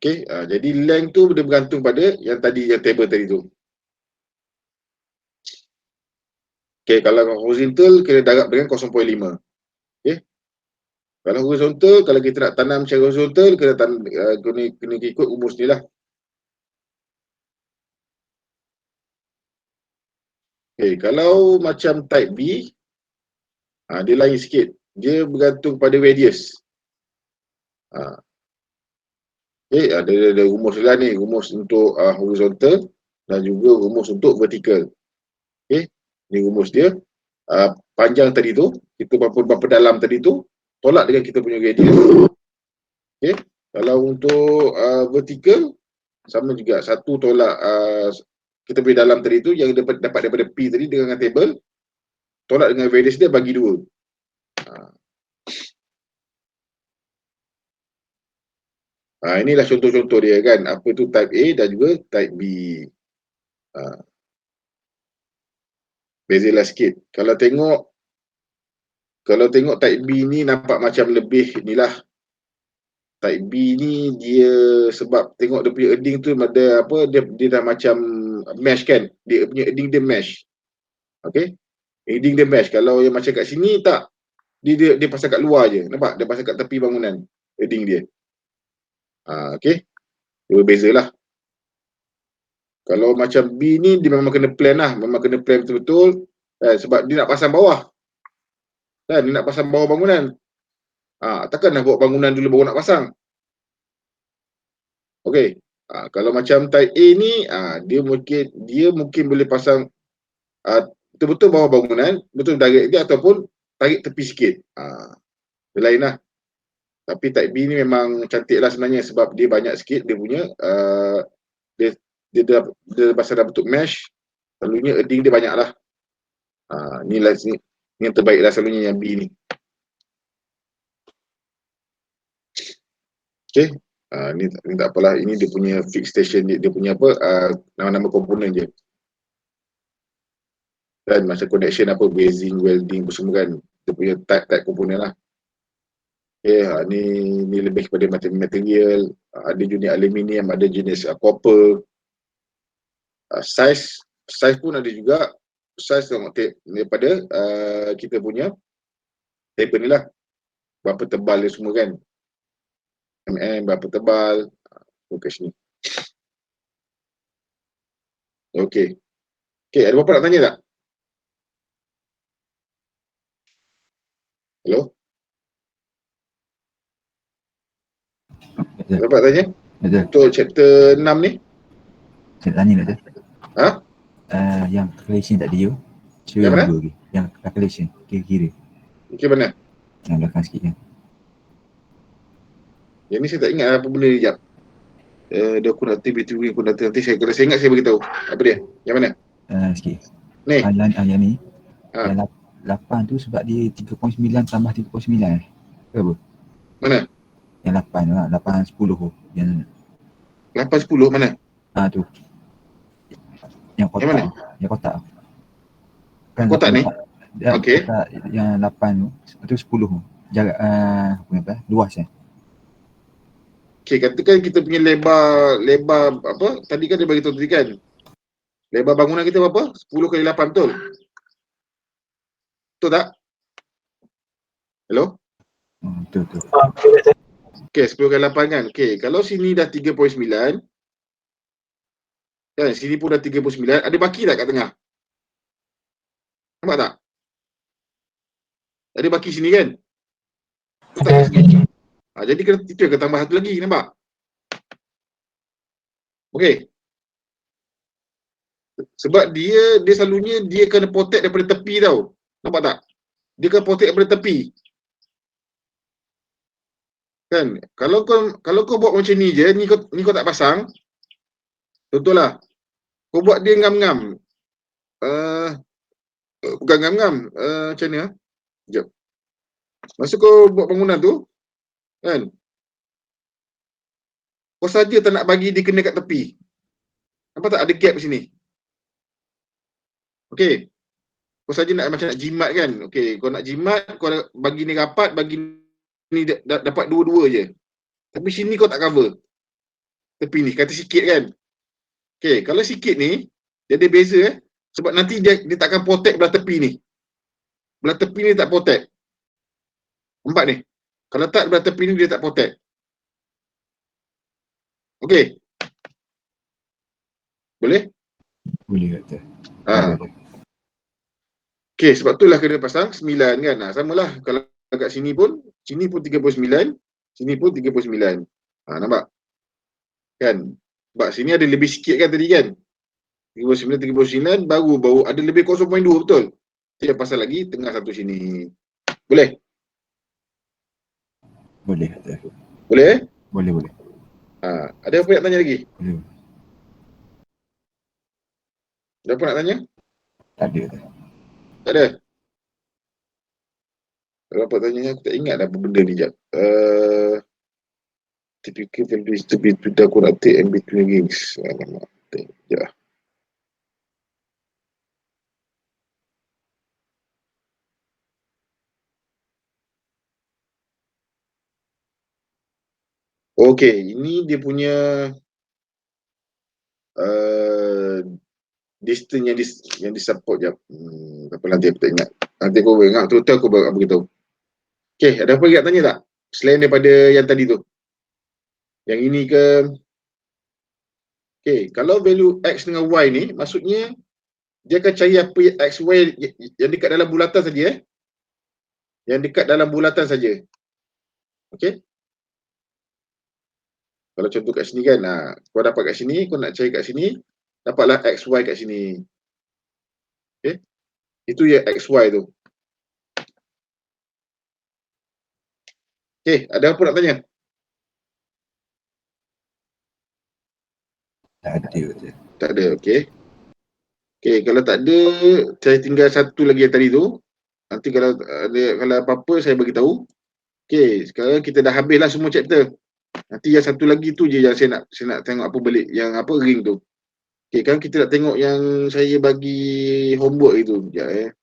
Okey, jadi length tu dia bergantung pada yang tadi, yang table tadi tu. Okey, kalau horizontal kena darab dengan 0.5. Okey. Kalau horizontal, kalau kita nak tanam secara horizontal, kena ikut rumus ni lah. Okey, kalau macam type B, dia lain sikit. Dia bergantung pada radius. Okey, ada rumus lah ni, rumus untuk horizontal dan juga rumus untuk vertical. Okey, ni rumus dia. Panjang tadi tu, kita berapa dalam tadi tu, tolak dengan kita punya radius. Okey, kalau untuk vertical, sama juga, satu tolak kita punya dalam tadi tu, yang dapat daripada P tadi dengan table, tolak dengan radius dia, bagi 2. Inilah contoh-contoh dia kan, apa tu type A dan juga type B. Bezalah sikit. Kalau tengok type B ni nampak macam lebih inilah. Type B ni dia sebab tengok dia punya earding tu ada apa, dia dah macam mesh kan. Dia punya earding dia mesh. Okey. Earding dia mesh. Kalau yang macam kat sini tak. Dia pasang kat luar je. Nampak? Dia pasang kat tepi bangunan earding dia. Okey. Dia berbezalah. Kalau macam B ni dia memang kena plan lah. Memang kena plan betul-betul. Sebab dia nak pasang bawah. Kan? Dia nak pasang bawah bangunan. Takkan nak buat bangunan dulu baru nak pasang. Okey. Kalau macam type A ni, dia mungkin boleh pasang betul-betul bawah bangunan, betul direct dia, ataupun tarik tepi sikit. Dia lain lah. Tapi type B ni memang cantik lah sebenarnya sebab dia banyak sikit dia punya dia pasal dah bentuk mesh, selalunya earding dia banyak lah. Ni yang terbaik lah selalunya yang B ni. Okay. Ni tak apalah, ini dia punya fix station dia punya apa, nama-nama komponen je. Dan macam connection apa, basing, welding, semua kan, dia punya type komponen lah. Okay, ni lebih kepada material, ada jenis aluminium, ada jenis copper. Size pun ada juga. Size daripada kita punya paper ni lah, berapa tebal dia semua kan, berapa tebal, kat sini. Okey. Okey, ada apa nak tanya tak? Hello? Dapat tanya? Betul. Untuk chapter 6 ni? Saya tanya tak tu? Yang calculation tak dia. Yang mana? Yang calculation, kira-kira. Okey, mana? Yang belakang sikit kan. Yang ni saya tak ingat apa benda ni, sekejap. Dia aku nanti kalau saya ingat saya beritahu. Apa dia? Yang mana? Sikit. Ni? Yang ni. Yang 8 tu sebab dia 3.9 tambah 3.9 ke apa? Mana? Yang 8 tu lah, 8, 10 tu. Yang 8, 10 mana? Tu. Yang kotak. Yang mana? Yang kotak. Kan kotak ni? Okey. Kotak yang 8 tu 10 tu. Jarak apa? Luas kan? Okey, katakan kita punya lebar apa? Tadi kan dia bagi tahu tadi kan. Lebar bangunan kita berapa? 10 kali 8, betul? Betul tak? Hello? Betul. Okey, 10 kali 8 kan. Okey, kalau sini dah 3.9, kan, sini pun dah 3.9, ada baki tak kat tengah? Nampak tak? Ada baki sini kan? Jadi kita akan tambah satu lagi, nampak? Okey. Sebab dia selalunya dia kena protect daripada tepi tau. Nampak tak? Dia kena protect daripada tepi. Kan? Kalau kau buat macam ni je, ni kau tak pasang. Contohlah. Kau buat dia ngam-ngam. Bukan ngam-ngam. Macam ni. Sekejap. Masa kau buat bangunan tu, kan? Kau saja tak nak bagi dia kena kat tepi. Nampak tak ada gap sini? Okey. Kau saja nak macam nak jimat kan? Okey, kau nak jimat, kau bagi ni rapat, bagi ni dapat dua-dua je. Tapi sini kau tak cover. tepi ni, kata sikit kan. Okey, kalau sikit ni dia ada beza sebab nanti dia takkan protect belah tepi ni. Belah tepi ni tak protect. Nampak ni? Kalau tak belah tepi ni dia tak protect. Okey. Boleh? Boleh kata. Ha. Okey, sebab itulah kena pasang 9 kan. Samalah kalau kat sini pun 39, sini pun 39. Nampak? Kan? Sebab sini ada lebih sikit kan tadi kan? 39 baru ada lebih 0.2 betul. Dia pasal lagi tengah satu sini. Boleh? Boleh kata. Boleh? Boleh. Ada apa nak tanya lagi? Boleh. Ada apa nak tanya? Tak ada kata. Tak ada? Kalau apa tanya aku tak ingat apa benda ni jap. Typical value is to be aku nak take and between rings. Alamak. Sekejap. Okey, ini dia punya distance yang disupport jap. Apa nanti aku tak ingat. Nanti aku ingat tu aku beritahu. Okey, ada apa lagi nak tanya tak? Selain daripada yang tadi tu. Yang ini ke? Okey, kalau value X dengan Y ni, maksudnya dia akan cari apa X, Y yang dekat dalam bulatan saja. Yang dekat dalam bulatan saja. Okey? Kalau contoh kat sini kan, kau dapat kat sini, kau nak cari kat sini, dapatlah X, Y kat sini. Okey? Itu ya X, Y tu. Okey, ada apa nak tanya? Tak ada kata. Tak ada, okey. Okey, kalau tak ada, saya tinggal satu lagi yang tadi tu. Nanti kalau ada apa-apa saya bagi tahu. Okey, sekarang kita dah habislah semua chapter. Nanti yang satu lagi tu je yang saya nak tengok apa balik yang apa ring tu. Okey, kan kita nak tengok yang saya bagi homework itu. Sekejap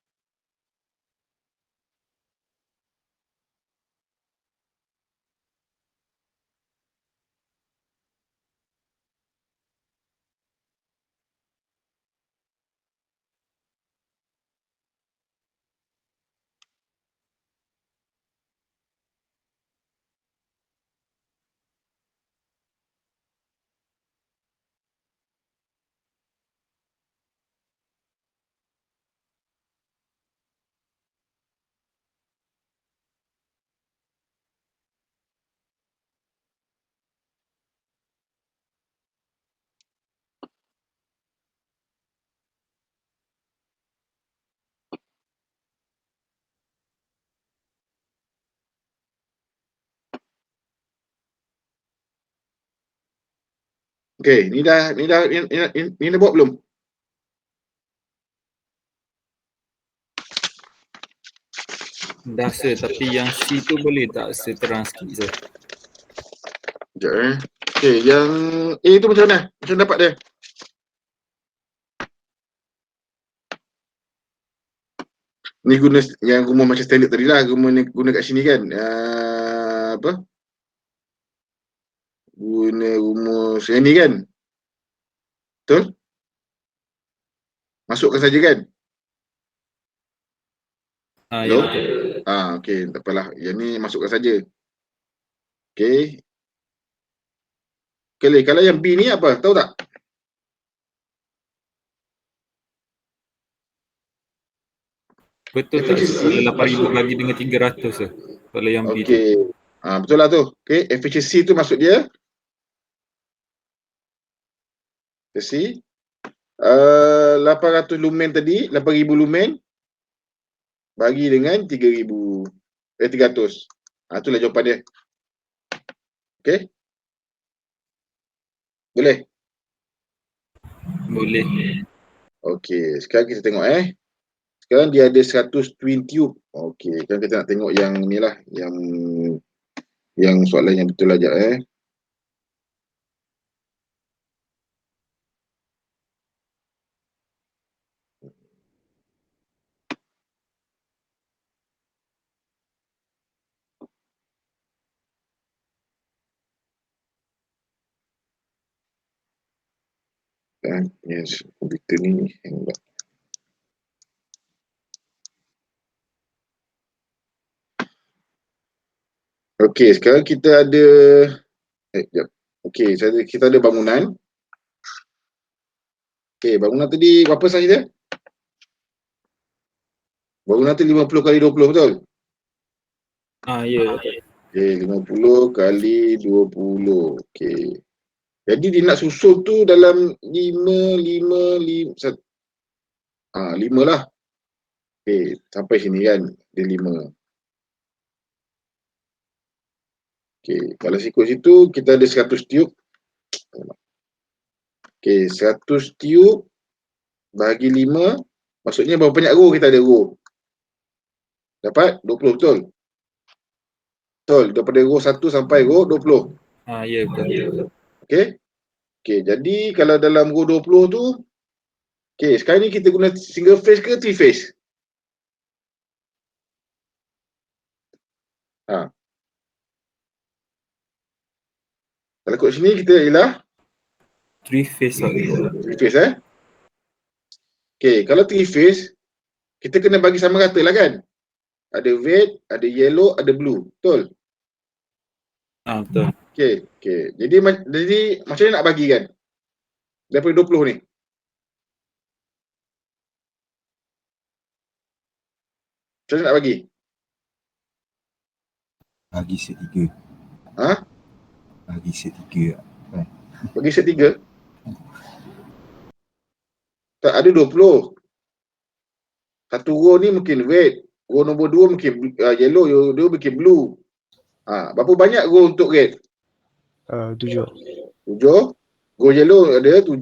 Okey, ni dah buat belum? Dah sir, tapi yang C tu boleh tak sir terang sikit sir? Sekejap Okey, yang A tu macam mana? Macam dapat dia? Ni guna yang rumus macam standard tadi lah. Guna kat sini kan. Apa? Guna rumus yang ni kan? Betul? Masukkan saja kan? Hello? Ya betul. Okey, tak apalah. Yang ni masukkan saja. Okey. Okey, kalau yang B ni apa? Tahu tak? Betul tak sir? Kalau 8,000 bagi dengan 300 sir. Kalau yang B tu. Okey. Betul lah tu. Okey, efficiency tu maksud dia efficiency 800 lumen tadi, 8,000 lumen bagi dengan 3,000 300. Itulah jawapan dia. Okey? Boleh? Boleh. Okey, sekarang kita tengok Sekarang dia ada 100 twin tube. Okey, sekarang kita nak tengok yang ni lah, yang soalan yang betul aja Yes, komputer ni hang pula. Okey, sekarang kita ada jap. Okey, kita ada bangunan. Okey, bangunan tadi berapa saiz dia? Bangunan tu 50 kali 20, betul? Ya betul. Okey, 50 kali 20. Okey. Jadi dia nak susun tu dalam 5 lah. Okey, sampai sini kan. Dia 5. Okey, kalau ikut situ kita ada 100 tiub. Okey, 100 tiub bagi 5, maksudnya berapa banyak row kita ada row? Dapat 20, betul? Betul, daripada row 1 sampai row 20. Ya betul. Okey. Okey, jadi kalau dalam row 20 tu, okey, sekarang ni kita guna single phase ke three phase? Kalau ikut sini kita ialah 3 phase lah. three phase Okey, kalau three phase, kita kena bagi sama rata lah kan? Ada red, ada yellow, ada blue. Betul? Betul. Okey. Jadi macam mana nak bagi kan? Daripada 20 ni. Macam mana nak bagi? Bagi set 3. Ha? Bagi set 3. Bagi set 3. Tak ada 20. Satu row ni mungkin red. Row nombor 2 mungkin yellow, dia mungkin blue. Berapa banyak row untuk red? 7. 7. Row yellow ada 7.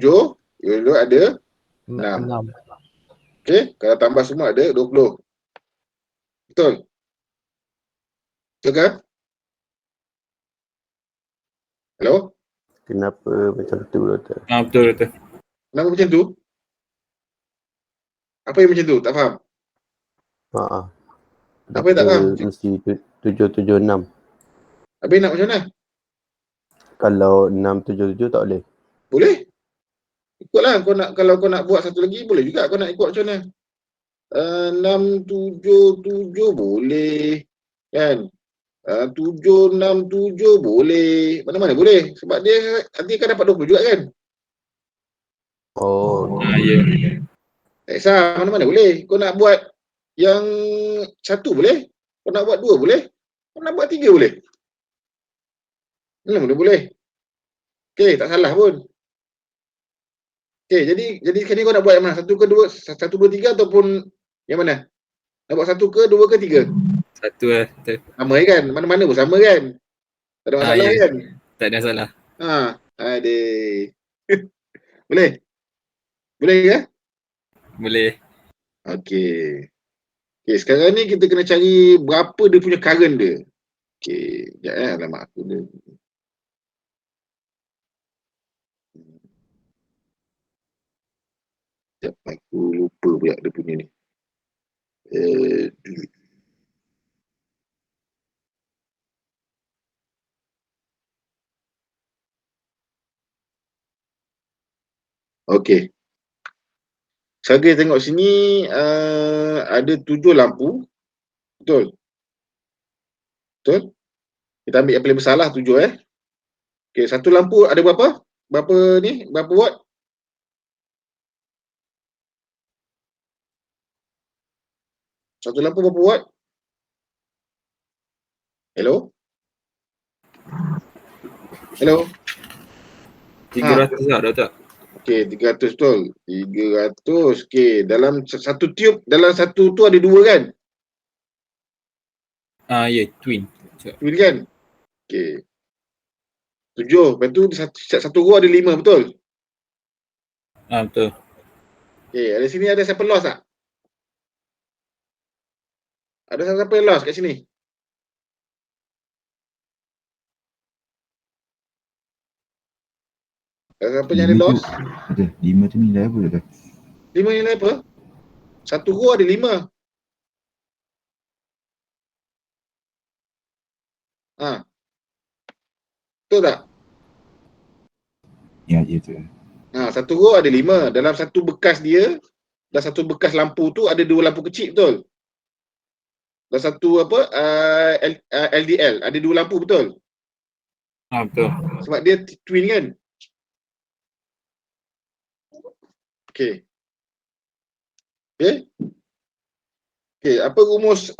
Yellow ada 6. 6. Okey, kalau tambah semua ada 20. Betul? Betul kan? Hello? Kenapa macam tu Doktor? Betul. Kenapa macam tu? Apa yang macam tu? Tak faham. Apa yang tak faham? Mesti 776. Habis nak macam mana? Kalau 677 tak boleh. Boleh. Ikutlah. Kalau kau nak buat satu lagi, boleh juga kau nak ikut macam mana. 677 boleh. Kan? 767 boleh. Mana-mana boleh. Sebab dia nanti akan dapat 20 juga kan? Ya. Tak kisah. Mana-mana boleh. Kau nak buat yang satu boleh. Kau nak buat 2 boleh. Kau nak buat 3 boleh. Mana-mana boleh. Okey, tak salah pun. Okey, jadi sekarang ni kau nak buat yang mana? 1 ke 2, 1, 2, 3 ataupun yang mana? Nak buat 1 ke 2 ke 3? 1 lah. Sama kan? Mana-mana pun sama kan? Tak ada masalah Ya. kan? Tak ada masalah. Adik. Boleh? Boleh ke? Boleh. Okey. Okey, sekarang ni kita kena cari berapa dia punya current dia. Okey, sekejap alamak aku dia. Sekejap, aku lupa pula dia punya ni. Okey. Saya tengok sini ada 7 lampu. Betul? Betul? Kita ambil yang paling besar lah 7 Okey, satu lampu ada berapa? Berapa watt? Satu lampu berapa watt? Hello? Hello? 300 lah Doktor. Okey, 300 betul. 300. Okey, dalam satu tiub, dalam satu tu ada 2 kan? Ya, twin. Twin kan? Okey. 7. Lepas tu satu row ada 5, betul? Betul. Okey, ada sini ada siapa loss tak? Ada siapa yang loss kat sini? Ada siapa yang ada loss? Ada. 5 tu nilai apa dah? 5 nilai apa? Satu row ada 5. Betul tak? Ya, tu. Satu row ada 5. Dalam satu bekas dia, dalam satu bekas lampu tu ada 2 lampu kecil, betul? Dalam satu LDL ada 2 lampu, betul? Betul. Sebab dia twin kan? Okey. Okey, apa rumus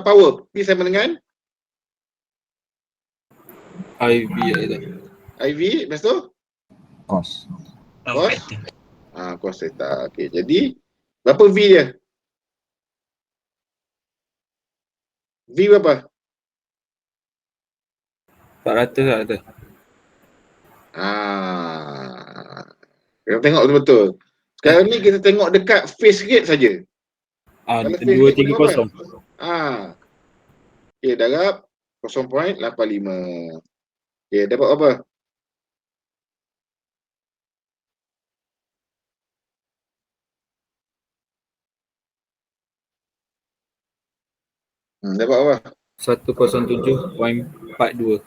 power? P sama dengan IV ada. IV, lepas tu? Cos. Cos? Cos theta. Okey, jadi berapa V dia? V berapa? 400 lah ada. Kita tengok betul-betul. Sekarang ni kita tengok dekat phase rate saja. Kalau phase rate boleh berapa? 230. Okey, darab 0.85. Okey, dapat apa? Dapat apa? 107.42.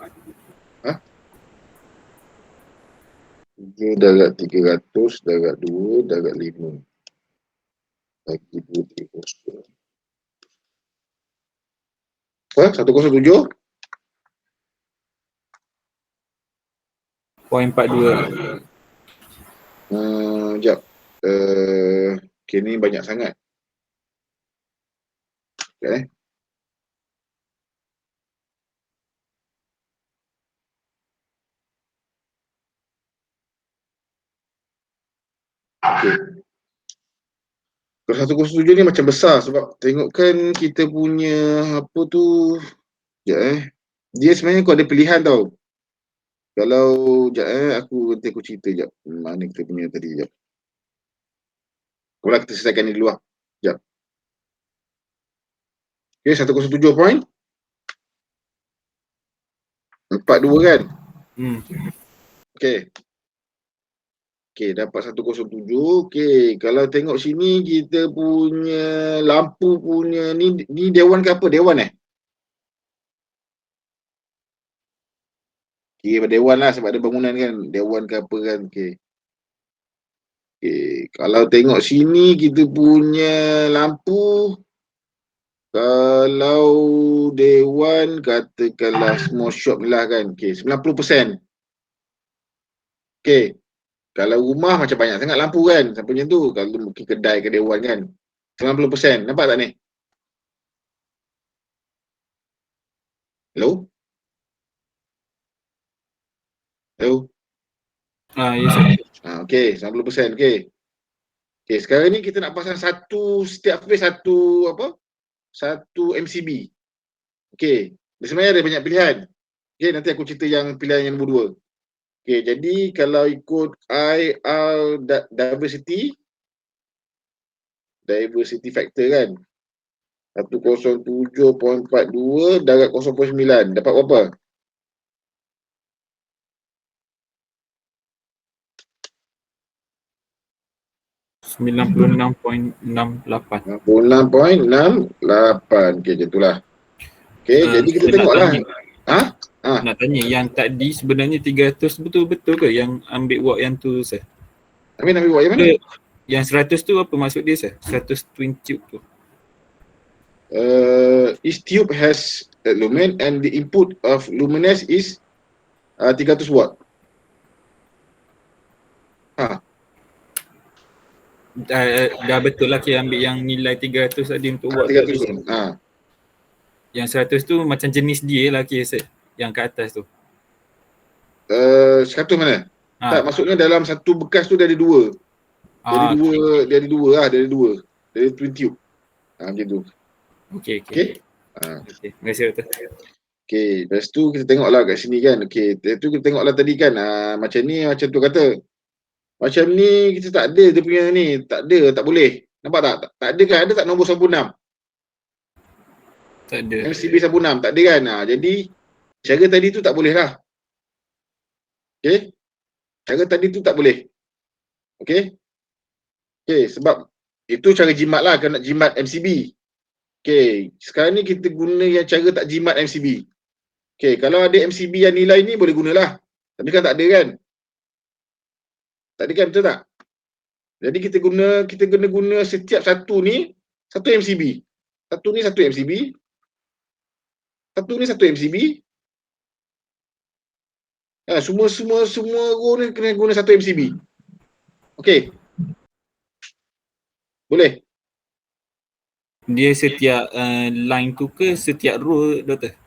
7 darab 300 darab 2 darab 5. Bagi 2, 3, 0. 107? 0.42. Sekejap. Okay, ni banyak sangat. Okay. Okay. Kalau 107 ni macam besar sebab tengokkan kita punya apa tu. Sekejap Dia sebenarnya kau ada pilihan tau. Kalau sekejap nanti aku cerita sekejap. Mana kita punya tadi sekejap. Kalau kita selesaikan ni dulu lah. Sekejap. Okay, 107.42 kan? Okay. Okay, dapat 107. Okay, kalau tengok sini kita punya lampu punya ni dewan ke apa? Dewan Okay, dewan lah sebab ada bangunan kan. Dewan ke apa kan. Okay. Okay, kalau tengok sini kita punya lampu. Kalau dewan katakanlah small shop ni lah kan. Okay, 90%. Okay. Kalau rumah macam banyak sangat lampu kan. Sampai macam tu. Kalau mungkin kedai ke dewan kan. 90%. Nampak tak ni? Hello? Hello? Ya, sir. Okay, 90%. Okay. Okay, sekarang ni kita nak pasang setiap phase satu MCB. Okay. Sebenarnya ada banyak pilihan. Okay, nanti aku cerita yang pilihan yang nombor 2. Okay, jadi kalau ikut IR diversity factor kan. 107.42 darab 0.9. Dapat berapa? 96.68. 96.68. Okay, macam itulah. Okay, jadi kita tengoklah. Nak tanya, yang tadi sebenarnya 300 betul-betul ke yang ambil watt yang tu, sir? Ambil watt yang mana? Yang 100 tu apa maksud dia, sir? 100 twin tube tu. Each tube has a lumen and the input of luminance is 300 watt. Dah betul lah kita ambil yang nilai 300 tadi untuk watt 300. Yang 100 tu macam jenis dia lah sir. Yang kat atas tu. 100 mana? Tak, maksudnya dalam satu bekas tu dia ada 2. Dia ada 2 lah, dia ada 2. Dia ada twin tube. Macam tu. Okey. Terima kasih, Doktor. Okey, lepas tu kita tengoklah kat sini kan. Okey, tu kita tengoklah tadi kan. Macam ni, macam tu kata. Macam ni kita tak ada dia punya ni. Tak ada, tak boleh. Nampak tak? Tak ada kan? Ada tak nombor 16? Tak ada. MCB 16, tak ada kan? Jadi, cara tadi tu tak boleh lah. Okey? Cara tadi tu tak boleh. Okey? Okey, sebab itu cara jimat lah. Kalau nak jimat MCB. Okey, sekarang ni kita guna yang cara tak jimat MCB. Okey, kalau ada MCB yang nilai ni boleh gunalah. Tapi kan tak ada kan? Tak ada kan, betul tak? Jadi kita kena guna setiap satu ni satu MCB. Satu ni satu MCB. Satu ni satu MCB. Semua row ni kena guna satu MCB. Okey. Boleh? Dia setiap line tu ke setiap row, Doktor?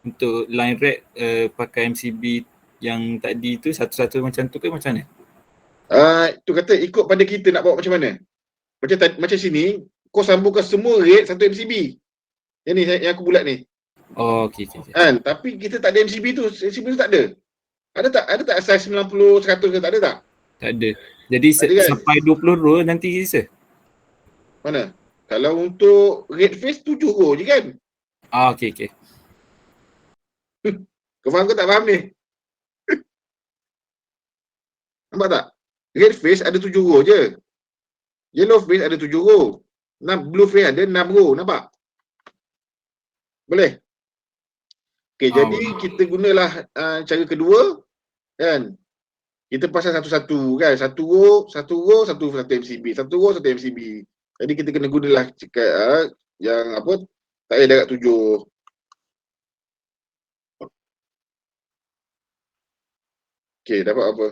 Untuk line red pakai MCB yang tadi tu satu-satu macam tu ke macam mana? Tu kata ikut pada kita nak bawa macam mana. Macam sini, kau sambungkan semua rate satu MCB. Yang ni yang aku bulat ni. Oh, okey. Kan? Tapi kita tak ada MCB tu. MCB tu tak ada. Ada tak size 90, 100 ke tak ada tak? Tak ada. Jadi Tak ada kan? sampai 20 row nanti sisa? Mana? Kalau untuk red face 7 row je kan? Okey. Kau faham ke tak faham ni? Nampak tak? Red face ada 7 row je. Yellow face ada 7 row. Blue face ada 6 row. Nampak? Boleh? Okey, jadi boleh. kita gunalah cara kedua kan. Kita pasang satu-satu kan. Satu row, satu MCB. Satu row, satu MCB. Jadi kita kena gunalah yang apa? Tak payah darab 7. Okey, dapat apa?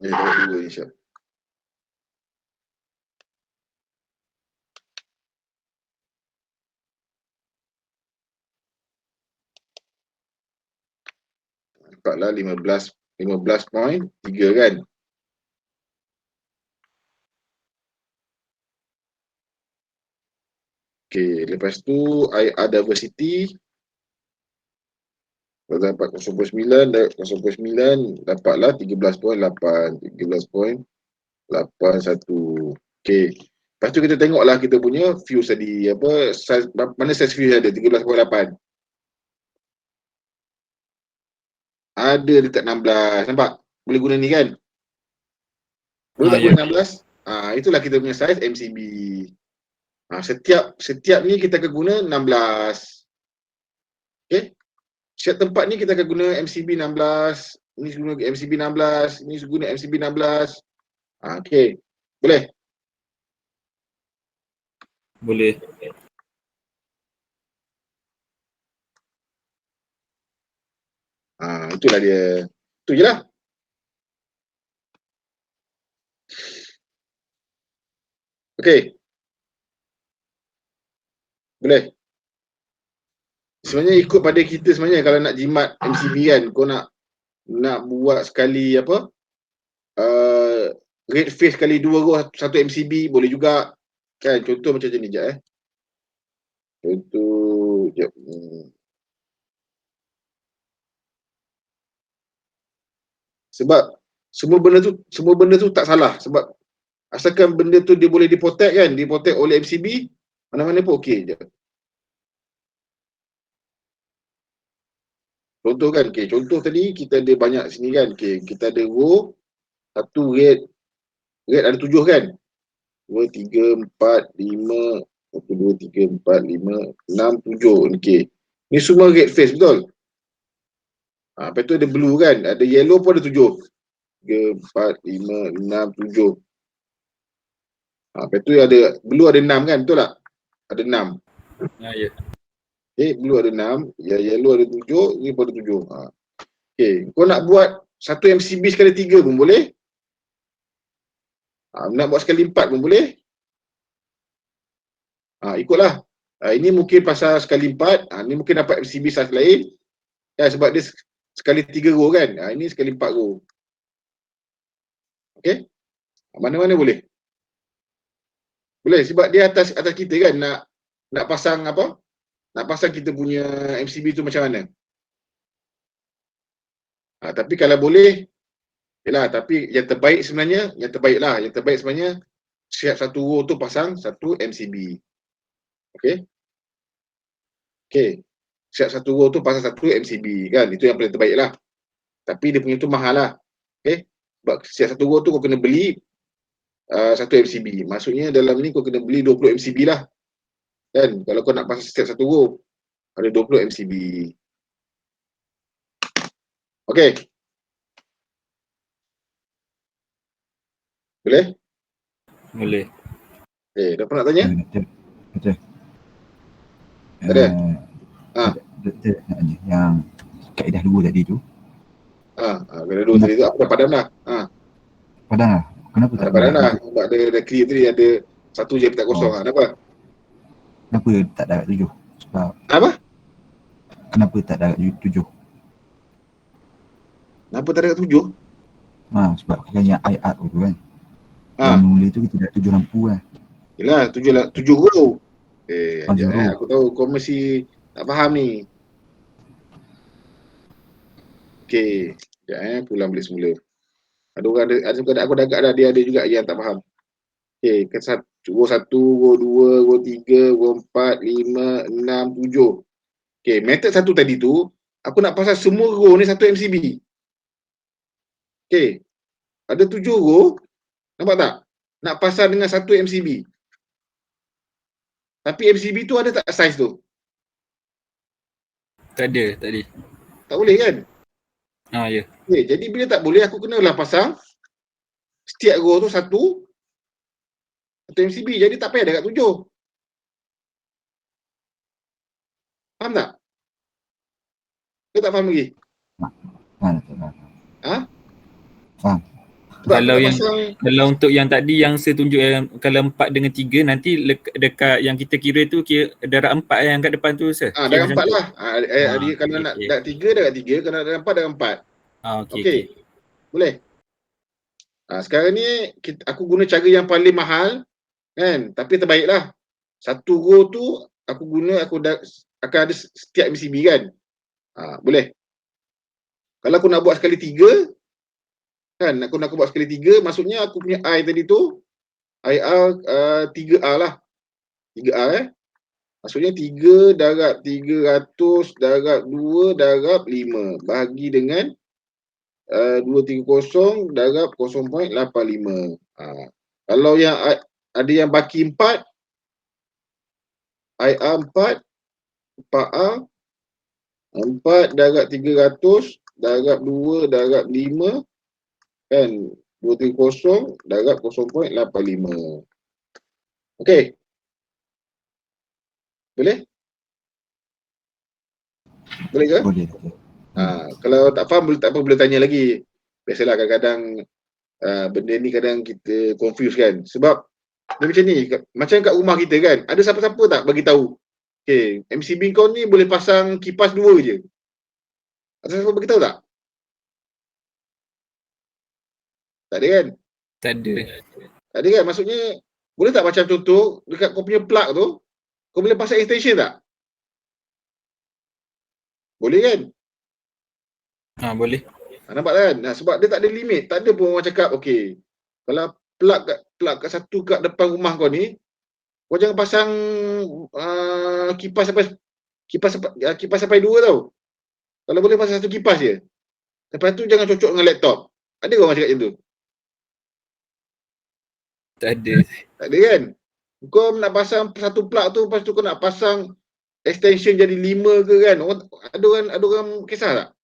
Dapat 2 insya. Dapatlah 15 point 3 kan. Okey, lepas tu IR diversity dapat 0.9 dan 0.9 dapatlah 13.8 13.81. Okey. Lepas tu kita tengoklah kita punya fuse tadi apa size, mana size fuse ada 13.8. Ada dekat 16. Nampak? Boleh guna ni kan? Boleh tak guna 16? Itulah kita punya size MCB. Setiap ni kita akan guna 16. Okey? Setiap tempat ni kita akan guna MCB 16. Ni guna MCB 16. Ni guna MCB 16. Okey. Boleh? Boleh. Itulah dia. Itu je lah. Okey. Boleh? Sebenarnya ikut pada kita sebenarnya kalau nak jimat MCB kan, kau nak buat sekali apa? Red face kali 2 row satu MCB boleh juga. Kan contoh macam ni jap Contoh jap. Sebab semua benda tu tak salah sebab asalkan benda tu dia boleh diprotect kan, diprotect oleh MCB, mana-mana pun okey je. Contoh kan, contoh tadi kita ada banyak sini kan. Kita ada row satu red ada 7 kan. 2 3 4 5 1 2 3 4 5 6 7. Okey. Ni semua red face betul. Lepas tu ada blue kan, ada yellow pun ada 7. 3 4 5 6 7. Lepas tu ada blue ada 6 kan, betul tak? Ada 6. Ya. Blue ada 6, yellow ada 7, ni pun ada 7. Okey, kau nak buat satu MCB sekali 3 pun boleh. Nak buat sekali 4 pun boleh. Ikutlah. Ini mungkin pasal sekali 4, ni mungkin dapat MCB size lain. Sebab dia sekali 3 row kan. Ini sekali 4 row. Okey? Mana-mana boleh. Boleh sebab dia atas kita kan nak pasang apa? Nak pasang kita punya MCB tu macam mana. Tapi kalau boleh, tapi yang terbaik sebenarnya, yang terbaik sebenarnya setiap satu row tu pasang satu MCB. Okey? Setiap satu row tu pasang satu MCB kan. Itu yang paling terbaik lah. Tapi dia punya tu mahal lah. Okey? Sebab setiap satu row tu kau kena beli satu MCB. Maksudnya dalam ni kau kena beli 20 MCB lah. Kan? Kalau kau nak pasang setiap satu row ada 20 MCB. Okey. Boleh? Boleh. Dah pernah tanya? Betul. Ada? Ah. Betul nak tanya. Yang kaedah 2 tadi tu. Kena dua tadi tu aku dah padam dah. Padahal lah. Kenapa tak Dah padam boleh? dah. Sebab ada clear tadi, ada satu je petak kosong. Kenapa? Kenapa tak darat 7? Sebab Apa? kenapa tak darat 7? Kenapa tak ada kat 7? Sebab kan yang IR tu kan. Ha. Yang mula tu kita dah 7 lampu kan. Yelah, 7 row. Sekejap row. aku tahu kau mesti tak faham ni. Okey, sekejap aku ulang balik semula. Ada orang ada aku dah agak dah, dia ada juga yang tak faham. Okey, row 1, row 2, row 3, row 4, 5, 6, 7. Okey, method satu tadi tu, aku nak pasang semua row ni satu MCB. Okey. Ada 7 row, nampak tak? Nak pasang dengan satu MCB. Tapi MCB tu ada tak size tu? Tak ada tadi. Tak boleh kan? Ya. Okay, jadi bila tak boleh, aku kenalah pasang setiap row tu satu MCB. Jadi tak payah dekat 7. Faham tak? Kau tak faham lagi? Faham. Sebab Kalau untuk yang tadi yang saya tunjuk yang kalau 4 dengan 3 nanti dekat yang kita kira tu kira darab 4 yang kat depan tu sir. darab 4 lah. Kalau nak darab 3 darab 3, kalau nak darab 4 darab 4. Okey. Boleh. Sekarang ni aku guna cara yang paling mahal kan, tapi terbaiklah. Satu row tu aku akan ada setiap MCB kan. Boleh. Kalau aku nak buat sekali 3 kan, aku nak buat sekali 3, maksudnya aku punya I tadi tu IR 3R lah. 3R maksudnya 3 darab 300 darab 2 darab 5 bahagi dengan 230 darab 0.85. Kalau yang ada yang baki 4, IR 4, 4R 4 darab 300 darab 2 darab 5 kan, 230 darab 0.85. Okey. Boleh? Boleh ke? Boleh. Kalau tak faham boleh tanya lagi. Biasalah kadang-kadang benda ni kadang kita confuse kan. Sebab dia macam ni, macam kat rumah kita kan, ada siapa-siapa tak bagi tahu. Okey, MCB kau ni boleh pasang kipas 2 je. Ada siapa bagi tahu tak? Tak ada kan? Tak ada. Tak ada kan? Maksudnya boleh tak macam contoh dekat kau punya plug tu, kau boleh pasang extension tak? Boleh kan? Boleh. Nampak kan? Sebab dia tak ada limit. Tak ada pun orang cakap, okey, kalau plug kat satu kat depan rumah kau ni, kau jangan pasang kipas sampai 2 tau. Kalau boleh pasang satu kipas je. Lepas tu jangan cocok dengan laptop. Ada orang cakap macam tu? Tak ada. Tak ada kan? Kau nak pasang satu plug tu, lepas tu kau nak pasang extension jadi 5 ke kan? Ada orang kisah tak?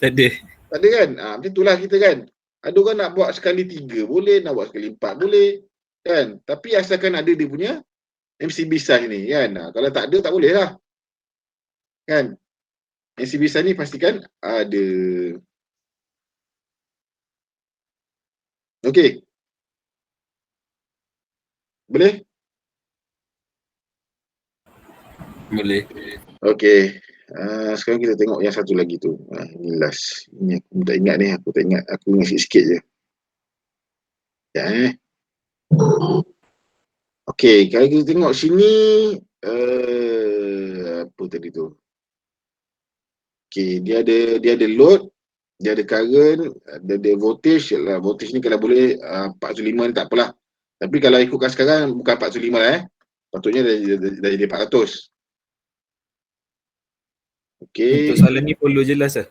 Tak ada. Tak ada kan? Macam itulah kita kan. Ada orang nak buat sekali 3 boleh, nak buat sekali 4 boleh. Kan? Tapi asalkan ada dia punya MCB size ni kan. Kalau tak ada, tak boleh lah. Kan? MCB size ni pastikan ada. Okey. Boleh? Boleh. Okey. Sekarang kita tengok yang satu lagi tu. Ini last. Ini aku tak ingat ni. Aku tak ingat. Aku ingat sikit-sikit je. Ya. Okey. Kalau kita tengok sini. Apa tadi tu? Okey. Dia ada load. Dia ada current. Dia ada voltage. Voltage ni kalau boleh 405 ni tak apalah. Tapi kalau ikutkan sekarang bukan 405 lah Patutnya dah jadi 400. Okey. Untuk soalan ni follow je lah sir.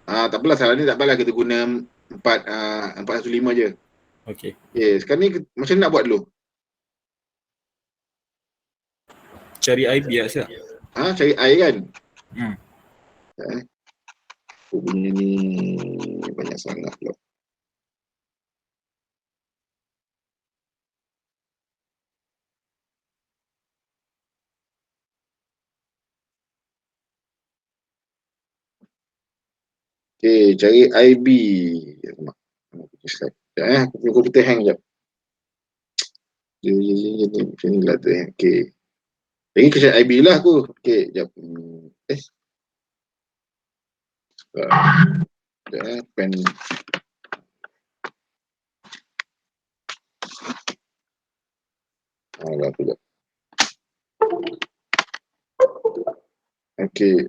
Tak apalah, soalan ni tak apalah, kita guna 415 je. Okey. Sekarang ni macam mana nak buat dulu? Cari I biar sir. Cari I kan? Aku punya ni banyak sangat pula. Okay, cari IB. Aku punya komputer hang sekejap. Macam ni lah tu. Okay. Jadi aku cari IB lah aku. Okay, sekejap. Sekejap pen. Lah tu sekejap. Okay.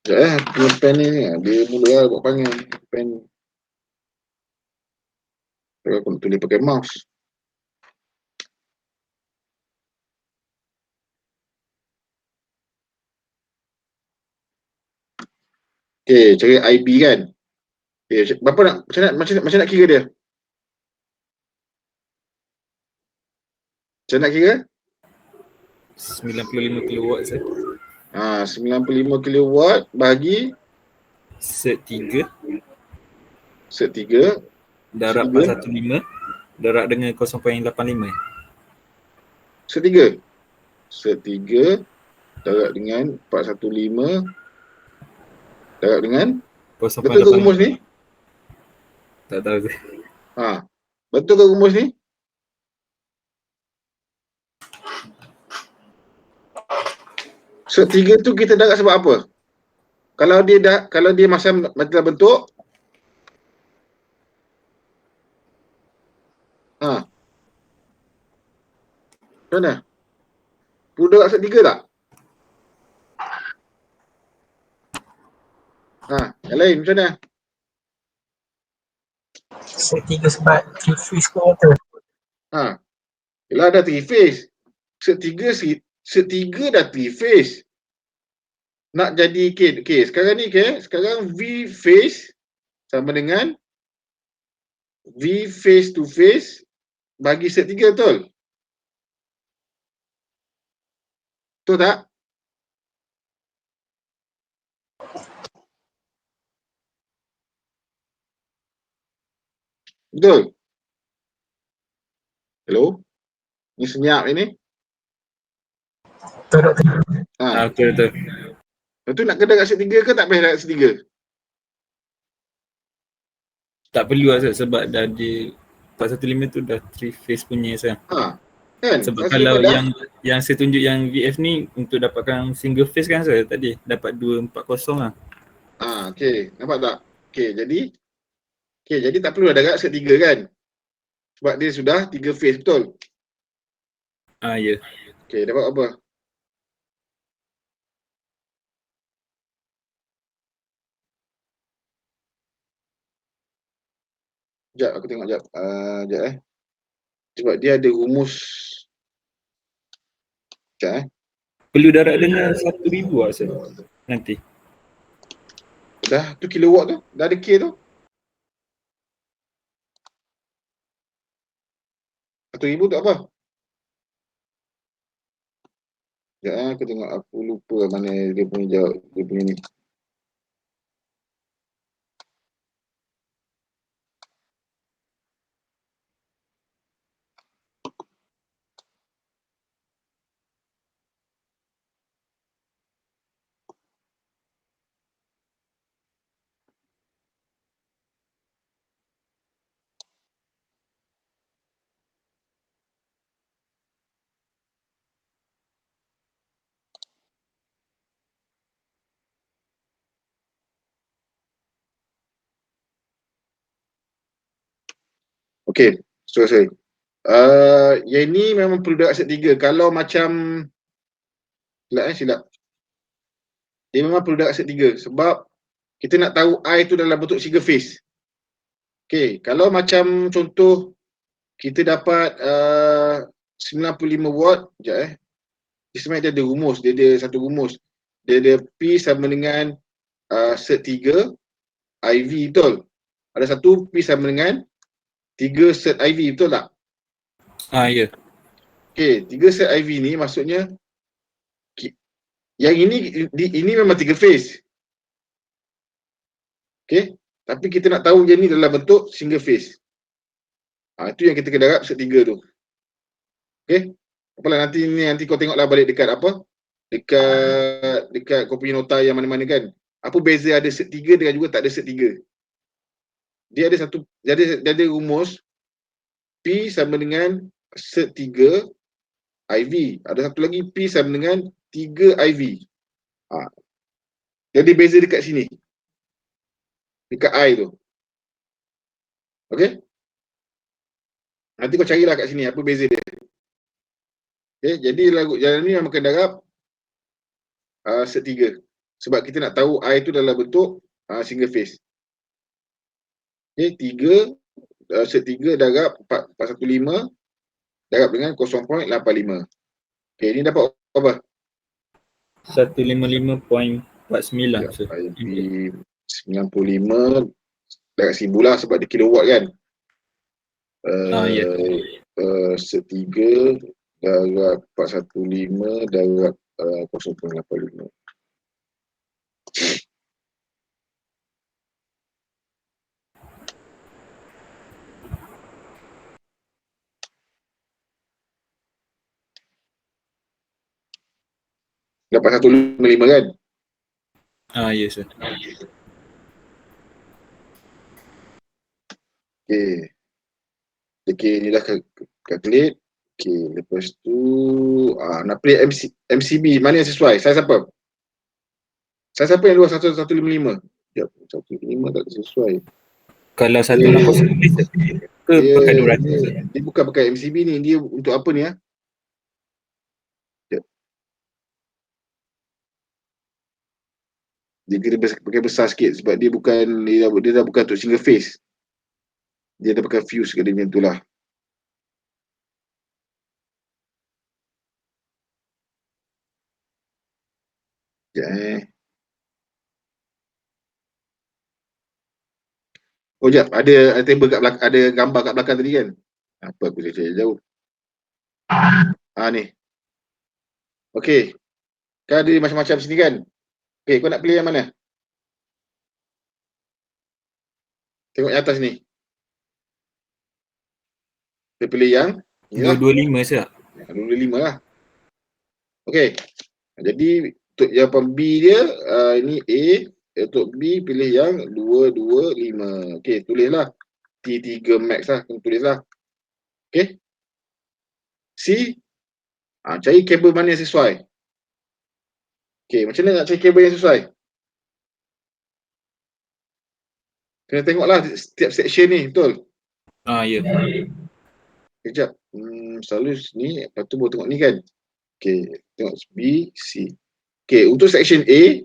Sekejap aku punya pen ni. Dia mula lah buat panggil. Pen. Aku nak tulis pakai mouse. Okay, cari IB kan. Okay, berapa nak, macam nak kira dia? Macam nak kira? 95 kilowatt saya. 95 kilowatt bagi Set 3, set 3. darab 415, darab dengan 0.85. Set 3. Set 3 darab dengan 415 darab dengan, betul ke rumus ni? Tak tahu saya. Betul ke rumus ni? Set 3 tu kita darab sebab apa? Kalau dia macam dalam bentuk macam mana? Perlu darab set 3 tak? Yang lain macam mana? Set 3 sebab 3 phase ke kata. Yelah dah 3 phase. Set 3 dah 3 phase. Nak jadi sekarang ni sekarang V phase sama dengan V phase to phase bagi set 3, betul? Betul tak? Betul? Hello? Ni senyap ini. Betul Doktor. Betul. Lepas tu nak kena kat set 3 ke tak payah kat set 3? Tak perlu lah sebab dah dia 415 tu dah 3 phase punya saya. Kan? Sebab kalau yang saya tunjuk yang VF ni untuk dapatkan single phase kan saya tadi dapat 240 lah. Okey, nampak tak? Jadi tak perlu ada kat set 3 kan? Sebab dia sudah 3 phase, betul? Ya. Okey, dapat apa? Sekejap, aku tengok sekejap. Sekejap Sebab dia ada rumus. Sekejap Perlu darab dengan 1000 lah saya nanti. Dah tu kilowatt tu, dah ada K tu. 1,000 tak apa. Sekejap aku tengok, aku lupa mana dia punya jawab, dia punya ni. Okey, selesai. Yang ni memang perlu darab set 3. Kalau macam silap. Dia memang perlu darab set 3 sebab kita nak tahu I tu dalam bentuk single phase. Okey, kalau macam contoh kita dapat 95 watt, sekejap Dia sebenarnya dia ada rumus, dia ada satu rumus. Dia ada P sama dengan set 3 IV, betul? Ada satu P sama dengan 3 set IV, betul tak? Ya. Okey, 3 set IV ni maksudnya yang ini memang 3 phase. Okey, tapi kita nak tahu yang ni dalam bentuk single phase. Itu yang kita kena darab set 3 tu. Okey. Apalah nanti kau tengoklah balik dekat apa? Dekat dekat kau punya nota yang mana-mana kan. Apa beza ada set 3 dengan juga tak ada set 3? Dia ada satu, dia ada rumus P sama dengan set 3 IV. Ada satu lagi P sama dengan 3 IV. Jadi beza dekat sini. Dekat I tu. Okey? Nanti kau carilah kat sini apa beza dia. Okey, jadi jalan ni memang kena darab set 3. Sebab kita nak tahu I tu dalam bentuk single phase. Okey, 3 set 3 darab 415 darab dengan 0.85. Okey, ni dapat apa? 155.49. So, IP 95 darab 1000 lah sebab dia kilowatt kan. ya. Set 3 darab 415 darab 0.85. Dapat 155 kan? Ya, sir. Okey, ni dah calculate. Okey, lepas tu nak play MCB mana yang sesuai? Saiz apa? Saiz apa yang luas 155? Sekejap, 155 tak sesuai. Kalau 160 ke pakai 200? Dia bukan pakai MCB ni, dia untuk apa ni Dia kena pakai besar sikit sebab dia dah bukan untuk single phase. Dia dah pakai fuse kat dia macam tu lah. Sekejap Oh sekejap, ada table kat belakang, ada gambar kat belakang tadi kan? Apa aku cari jauh. Ni. Okey. Kan ada macam-macam sini kan? Okey, kau nak pilih yang mana? Tengok yang atas ni. Kita pilih yang ni lah. 225 sir. 25 lah. Okey. Jadi untuk jawapan B dia ini A, untuk B pilih yang 225. Okey, tulislah T3 max lah, kena tulislah. Okey. C, cari kabel mana yang sesuai. Okey, macam mana nak cari kabel yang sesuai? Kena tengoklah setiap section ni, betul? Ya. Sekejap. Selalu ni, lepas tu baru tengok ni kan. Okey, tengok B, C. Okey, untuk section A.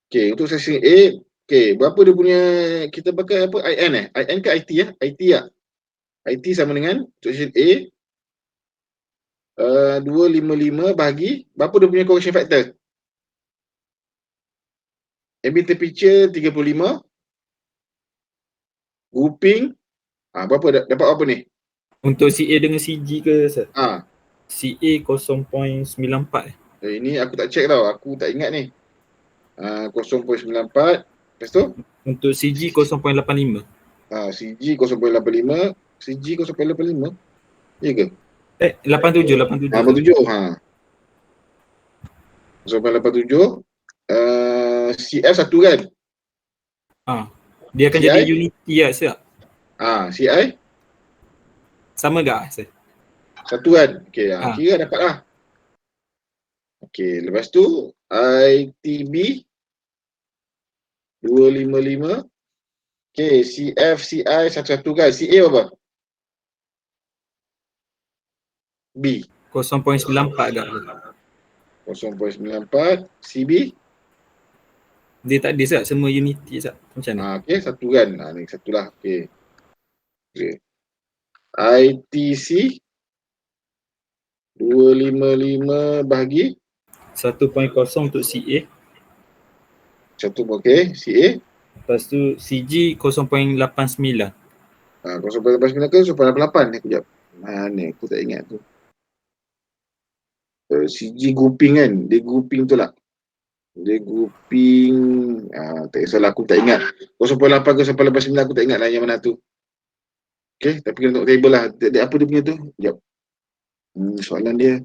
Okey, untuk section A, okey, berapa dia punya, kita pakai apa? IN IN ke IT IT lah. IT sama dengan section A 255 bahagi berapa dia punya correction factor? Ambient temperature 35. Grouping berapa dapat apa ni? Untuk CA dengan CG ke sir? CA 0.94. Ini aku tak check tau, aku tak ingat ni. 0.94. Lepas tu? Untuk CG 0.85. CG 0.85. CG 0.85. Ya ke? 87. 87. 0.87. CF satu kan? Dia akan CI? jadi unity lah sir. CI? Sama tak sir? Satu kan? Okey, kira dapat lah. Okey, lepas tu ITB 255. Okey, CF, CI satu-satu kan? CA apa? B 0.94 tak? 0.94. CB? Dia tak ada sir, semua unity sir. Macam mana? Okey, satu kan? Ni satulah. Okey. ITC 255 bahagi 1.0 untuk CA. Satu okey, CA. Lepas tu CG 0.89. 0.89 ke 0.88 ni kejap. Mana aku tak ingat tu. CG grouping kan? Dia grouping tu lah. Dia grouping tak kisahlah, aku tak ingat. 0.8 ke 0.89 aku tak ingat lah yang mana tu. Okey, tapi kena tengok table lah. Dia apa dia punya tu? Sekejap. Soalan dia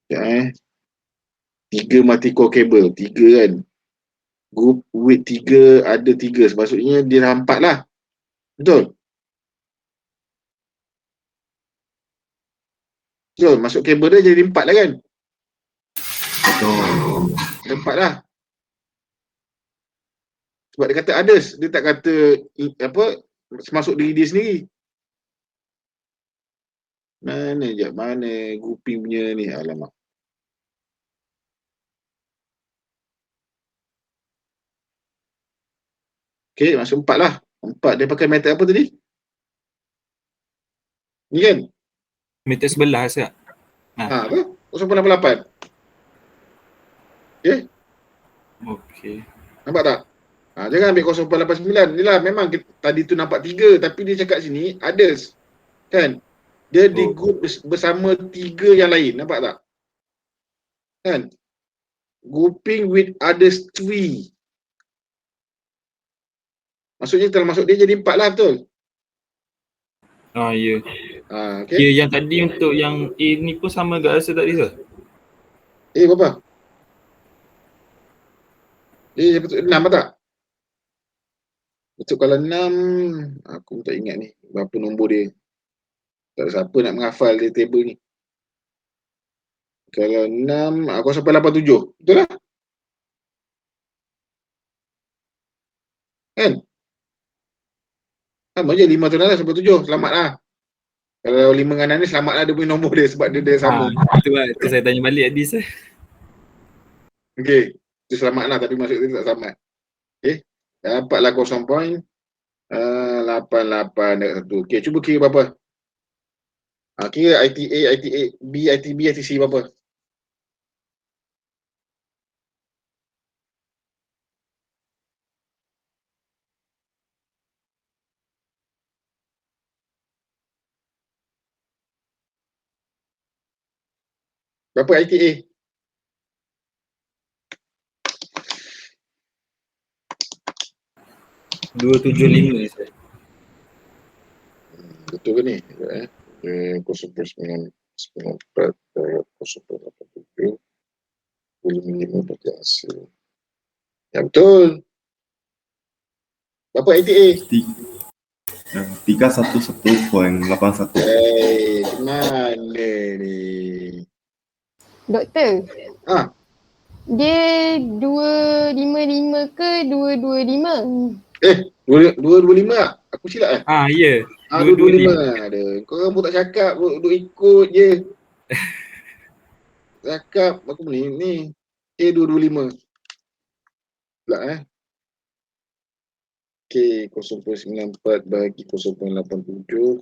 Tiga multi-core kabel, tiga kan. Group width 3 ada 3, sepatutnya dia dah 4 lah. Betul? Betul, masuk kabel dia jadi 4 lah kan? Betul. Ada 4 lah. Sebab dia kata others, dia tak kata apa masuk diri dia sendiri. Mana grouping punya ni, alamak. Okey, masuk 4 lah. 4 dia pakai method apa tadi? Ni kan? Meter 11 tak? Apa? 0.88. Okey. Nampak tak? Jangan ambil 0.89. Ni lah memang tadi tu nampak 3 tapi dia cakap sini others. Kan? Dia di group bersama 3 yang lain. Nampak tak? Kan? Grouping with others 3. Maksudnya termasuk dia jadi 4 lah, betul? Ya. Okay. Ya, yang tadi untuk yang A ni pun sama ke rasa tadi tu? Berapa? Betul 6 tak? Betul kalau 6, aku tak ingat ni. Berapa nombor dia. Tak ada siapa nak menghafal dia table ni. Kalau 6, aku sampai 87. Betul lah? Kan? Sama je 5 tu lah sampai 7. Selamat lah. Kalau 5 dengan 6 ni selamat lah dia punya nombor dia sebab dia sama. Itu lah. Itu saya tanya balik Adis. Okey. Itu selamat lah tapi maksud dia tak selamat. Okey. Dapatlah 0.88 Okey, cuba kira berapa? Kira ITA, B, ITB, ITC berapa? Berapa ITA? $275 saya. Betul ke ni? 0.94 0.87 25 bagi hasil. Ya betul. Berapa ITA? 311.81. Mana ni? Doktor. Dia 255 ke 225? 225 tak? Aku silap Ya. 225. Korang pun tak cakap, duk ikut je. Cakap aku ni. 225. Silap Okey, 0.94 bagi 0.87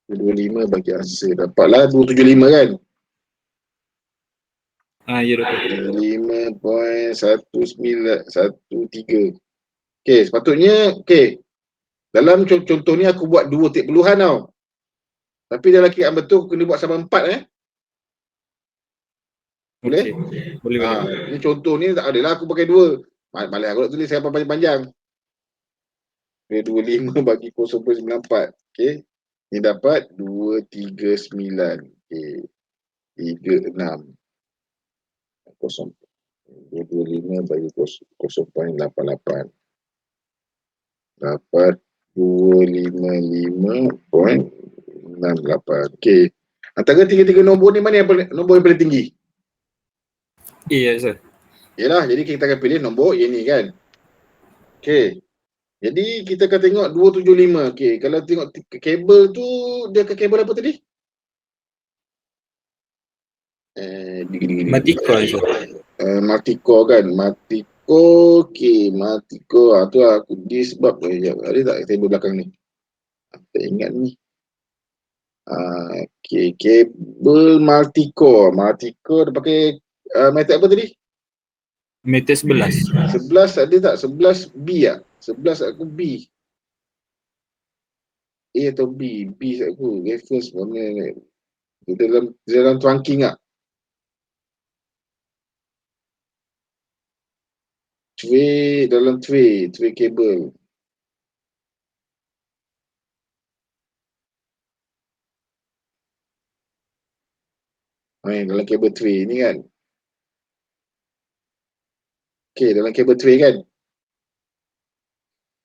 225 bagi hasil. Dapatlah 275 kan? Ya doktor. 5.1913. Okey, sepatutnya dalam contoh ni aku buat 2 titik puluhan tau. Tapi dalam kiraan betul aku kena buat sama 4 Boleh? Okay. Boleh. Ni contoh ni tak adalah aku pakai 2. Malah aku nak tulis saya panjang-panjang. 25 bagi 0.94. Okey. Ni dapat 239. Okey. 36. 225 bagi 0.88. Dapat 255.68. Okey. Antara tiga-tiga nombor ni mana nombor yang paling tinggi? Ya, sir. Yalah, jadi kita akan pilih nombor yang ni kan. Okey. Jadi kita akan tengok 275. Okey, kalau tengok kabel tu dia ke kabel apa tadi? Multi-core sir. Multi-core kan. Multi-core. Okey, multi-core. Tu lah aku di sebab ada tak kabel belakang ni? Tak ingat ni. Okey, kabel multi-core. Multi-core dia pakai method apa tadi? Meter 11. 11 ada tak? 11 B tak? 11 aku B. A atau B? B aku. Reference mana ni? Dalam trunking tak? Dalam tray kabel. dalam kabel tray ni kan. Okey, dalam kabel tray kan.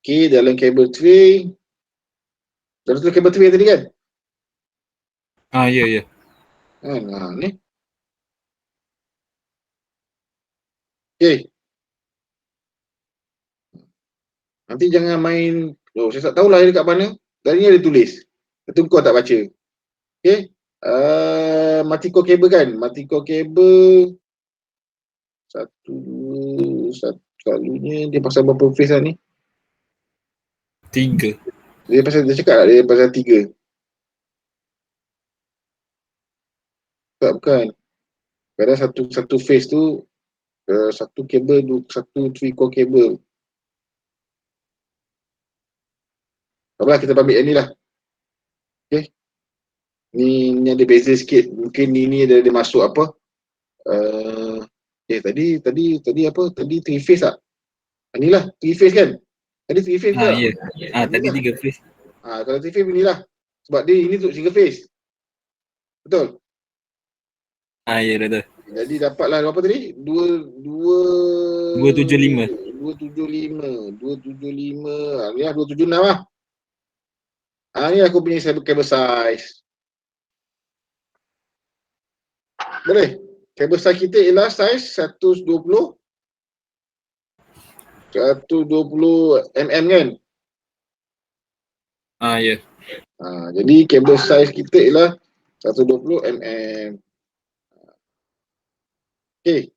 Okey, dalam kabel tray. Dalam tu kabel tray tadi kan? Ya. Ni. Okey. Nanti jangan main, saya tak tahulah dia dekat mana. Dari ni ada tulis. Betul kau tak baca. Okey. Mati core kabel kan? Mati core kabel. Selalunya dia pasal berapa phase lah ni? 3. Dia cakap tak dia pasal 3. Tak, bukan. Kadang satu phase tu satu kabel, satu 3-core kabel. Tak apalah, kita ambil yang ni lah. Okay. Ni ada beza sikit. Mungkin ni ada masuk apa. Tadi apa? Tadi 3 phase tak? Ni lah, 3 phase kan? Tadi 3 phase tak? Ya. Tadi 3 phase. Kalau 3 phase ni lah. Sebab dia ini tu 3 phase. Betul? Ya, dah. Jadi dapatlah berapa tadi? 275. 275. Ni lah 276 lah. Ni aku punya kabel size. Boleh? Kabel size kita ialah size 120 mm kan? Ya. Jadi kabel size kita ialah 120 mm. Okey.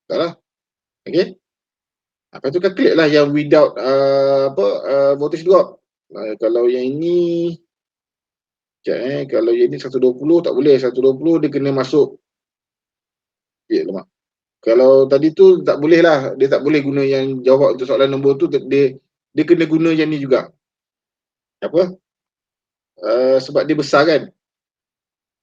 Tak lah. Okey. Lepas tu kan klik lah yang without voltage drop. Kalau yang ini kalau yang ini 120 tak boleh. 120 dia kena masuk. Lemak. Kalau tadi tu tak boleh lah. Dia tak boleh guna yang jawab untuk soalan nombor tu. Dia kena guna yang ni juga. Apa? Sebab dia besar kan.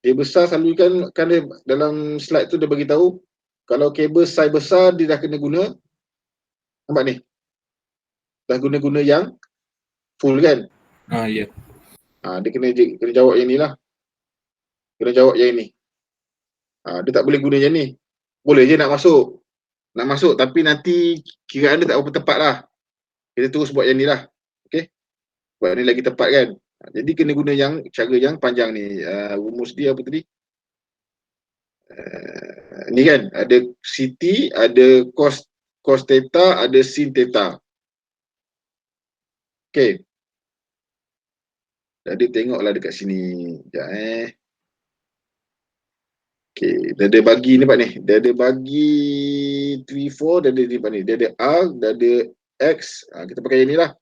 Dia besar selalu kan dia, dalam slide tu dia bagi tahu kalau kabel size besar dia dah kena guna. Nampak ni? Dah guna yang full kan? Ya. Dia kena jawab yang ni lah. Kena jawab yang ni. Dia tak boleh guna yang ni. Boleh je nak masuk tapi nanti kiraan dia tak berapa tepat lah. Kita terus buat yang ni lah. Okay? Buat ni lagi tepat kan? Jadi kena guna yang cara yang panjang ni. Rumus dia apa tadi? Ni kan, ada CT, ada cos theta, ada sin theta. Okay. Jadi tengoklah dekat sini. Sekejap Okay, dia ada bagi ni Pak ni. Dia ada bagi 3, 4, dia ada ni Pak ni. Dia ada R, dia ada X. Kita pakai yang ni lah.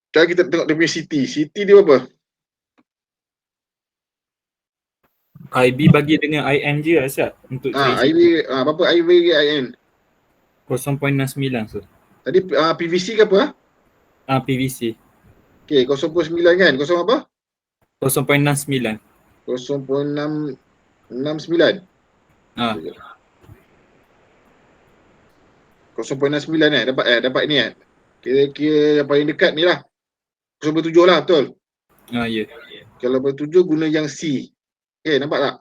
Sekarang kita tengok dia punya CT. CT dia berapa? IB bagi dengan IN je Asyad untuk IB, berapa IB ke IN? 0.69 so. Tadi PVC ke apa? PVC. Okay, 0.9 kan? 0 apa? 0.69. 0.669. 0.69 dapat ni Kira-kira yang paling dekat ni lah. 0.7 lah, betul? Ya. Kalau 0.7 guna yang C. Okay, nampak tak?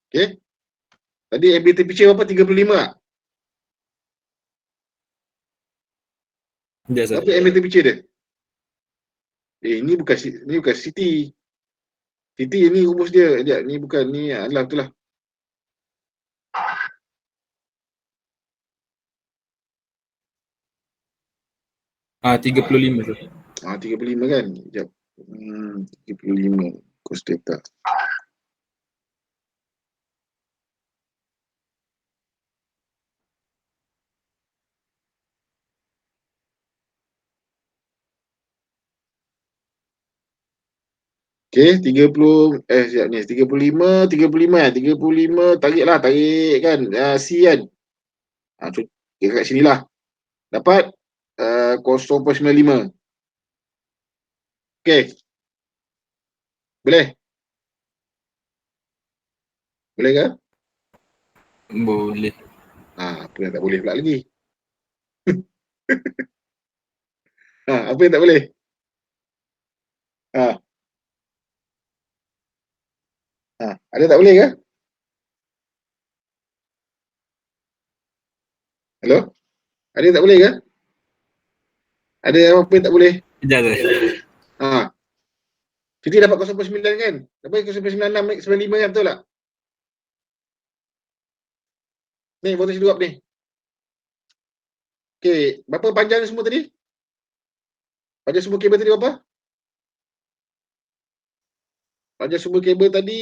Okay. Tadi ambient temperature berapa? 35 tak? Berapa ambient temperature dia? Ni bukan CT. CT ni rumus dia. Ni bukan ni. Alah, betul lah. Ah, 35 tu. 35 kan? Sekejap. 35 cos theta. Okey, 30 sekejap ni 35 tarik kan. C kan. Kat sinilah. Dapat 0.95. Okey. Boleh? Boleh ke? Boleh. Apa yang tak boleh pula lagi? Apa yang tak boleh? Ada tak boleh ke? Hello? Ada tak boleh ke? Ada apa yang tak boleh? Sekejap tu. Siti dapat 0.9 kan? Dapat 0.96, 95 kan, betul tak? Ni, voltage drop ni. Okey, berapa panjang semua tadi? Panjang semua kabel tadi berapa? Panjang semua kabel tadi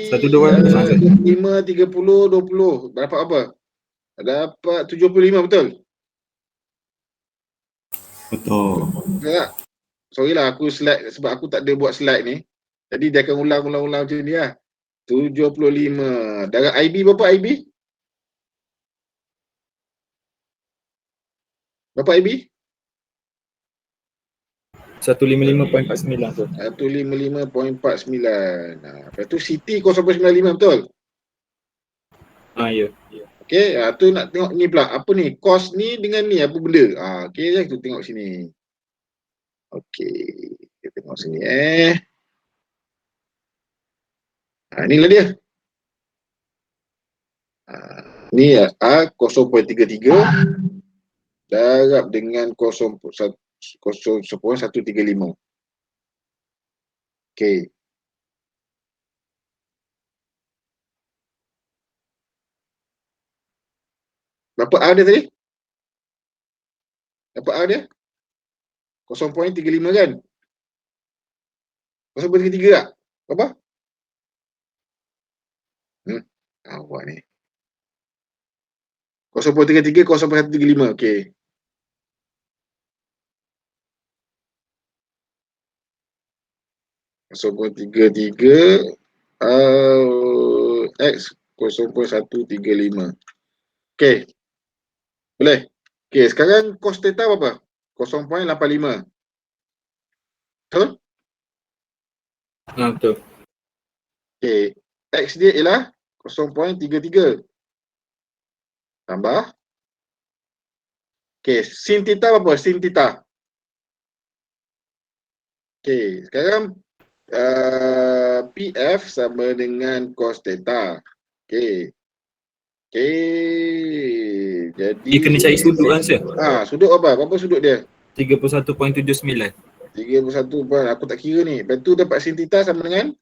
1.2. 5, 30, 20. Dapat apa? Dapat 75, betul? Betul. Betul tak? Sorry lah, aku slide sebab aku tak ada buat slide ni. Jadi dia akan ulang macam ni lah. 75. Darab IB berapa IB? Berapa IB? 155.49 tu. 155.49. Lepas tu CT 0.95, betul? Ya. Okey, tu nak tengok ni pula. Apa ni? Kos ni dengan ni apa benda? Okey, kita tengok sini. Okey, kita tengok sini inilah dia. Ni 0.33 darab dengan 0.135. Okey. Berapa R dia tadi? Berapa R dia? 0.35 kan? 0.33 tak? Berapa? Awak ni. 0.33, 0.135. Okey. X 0.135. Okey. Boleh. Okey, sekarang cos theta berapa? 0.85. Betul? Betul. Okey. X dia ialah 0.33. Tambah. Okey, sin theta berapa? Sin theta. Okey, sekarang PF sama dengan cos theta. Okey. Okey. Jadi Dia kena cari sudut kan, Sir? Sudut apa? Berapa sudut dia? 31.79. 31 pun aku tak kira ni. Lepas tu dapat sin theta sama dengan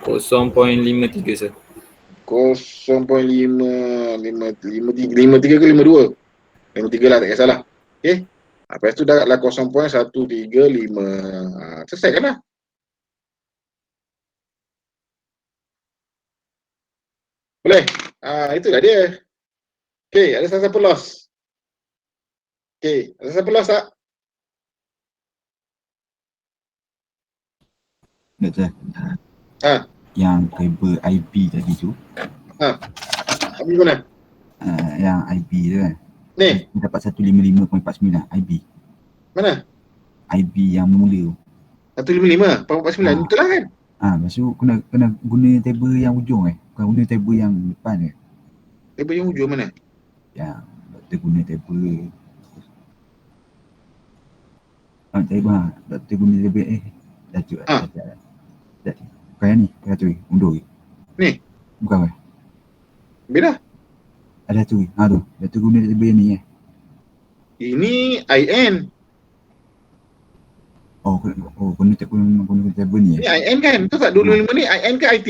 0.53, Sir. 0.53 ke 52? 53 lah, tak kisahlah. Okey. Lepas tu darablah 0.135. Selesai kan lah. Boleh? Itulah dia. Okey, ada siapa loss? Okey, ada siapa loss tak? Doktor. Yang kabel IB tadi tu. Abi mana? Yang IB tu kan. Ni, Dia dapat 155.49 IB. mana? IB yang mula tu. 155, 49, betul lah kan? Lepas tu kena guna tabel yang ujung bukan guna tabel yang depan Tabel yang hujung mana? Yang doktor guna tabel doktor guna tabel Datuk bukan yang ni, bukan tu undur Ni? Bukan Beda. ada tu tu doktor guna tabel yang ni Ini IN. guna tabel ni Ni IN kan? Betul tak? 255 ni IN ke IT?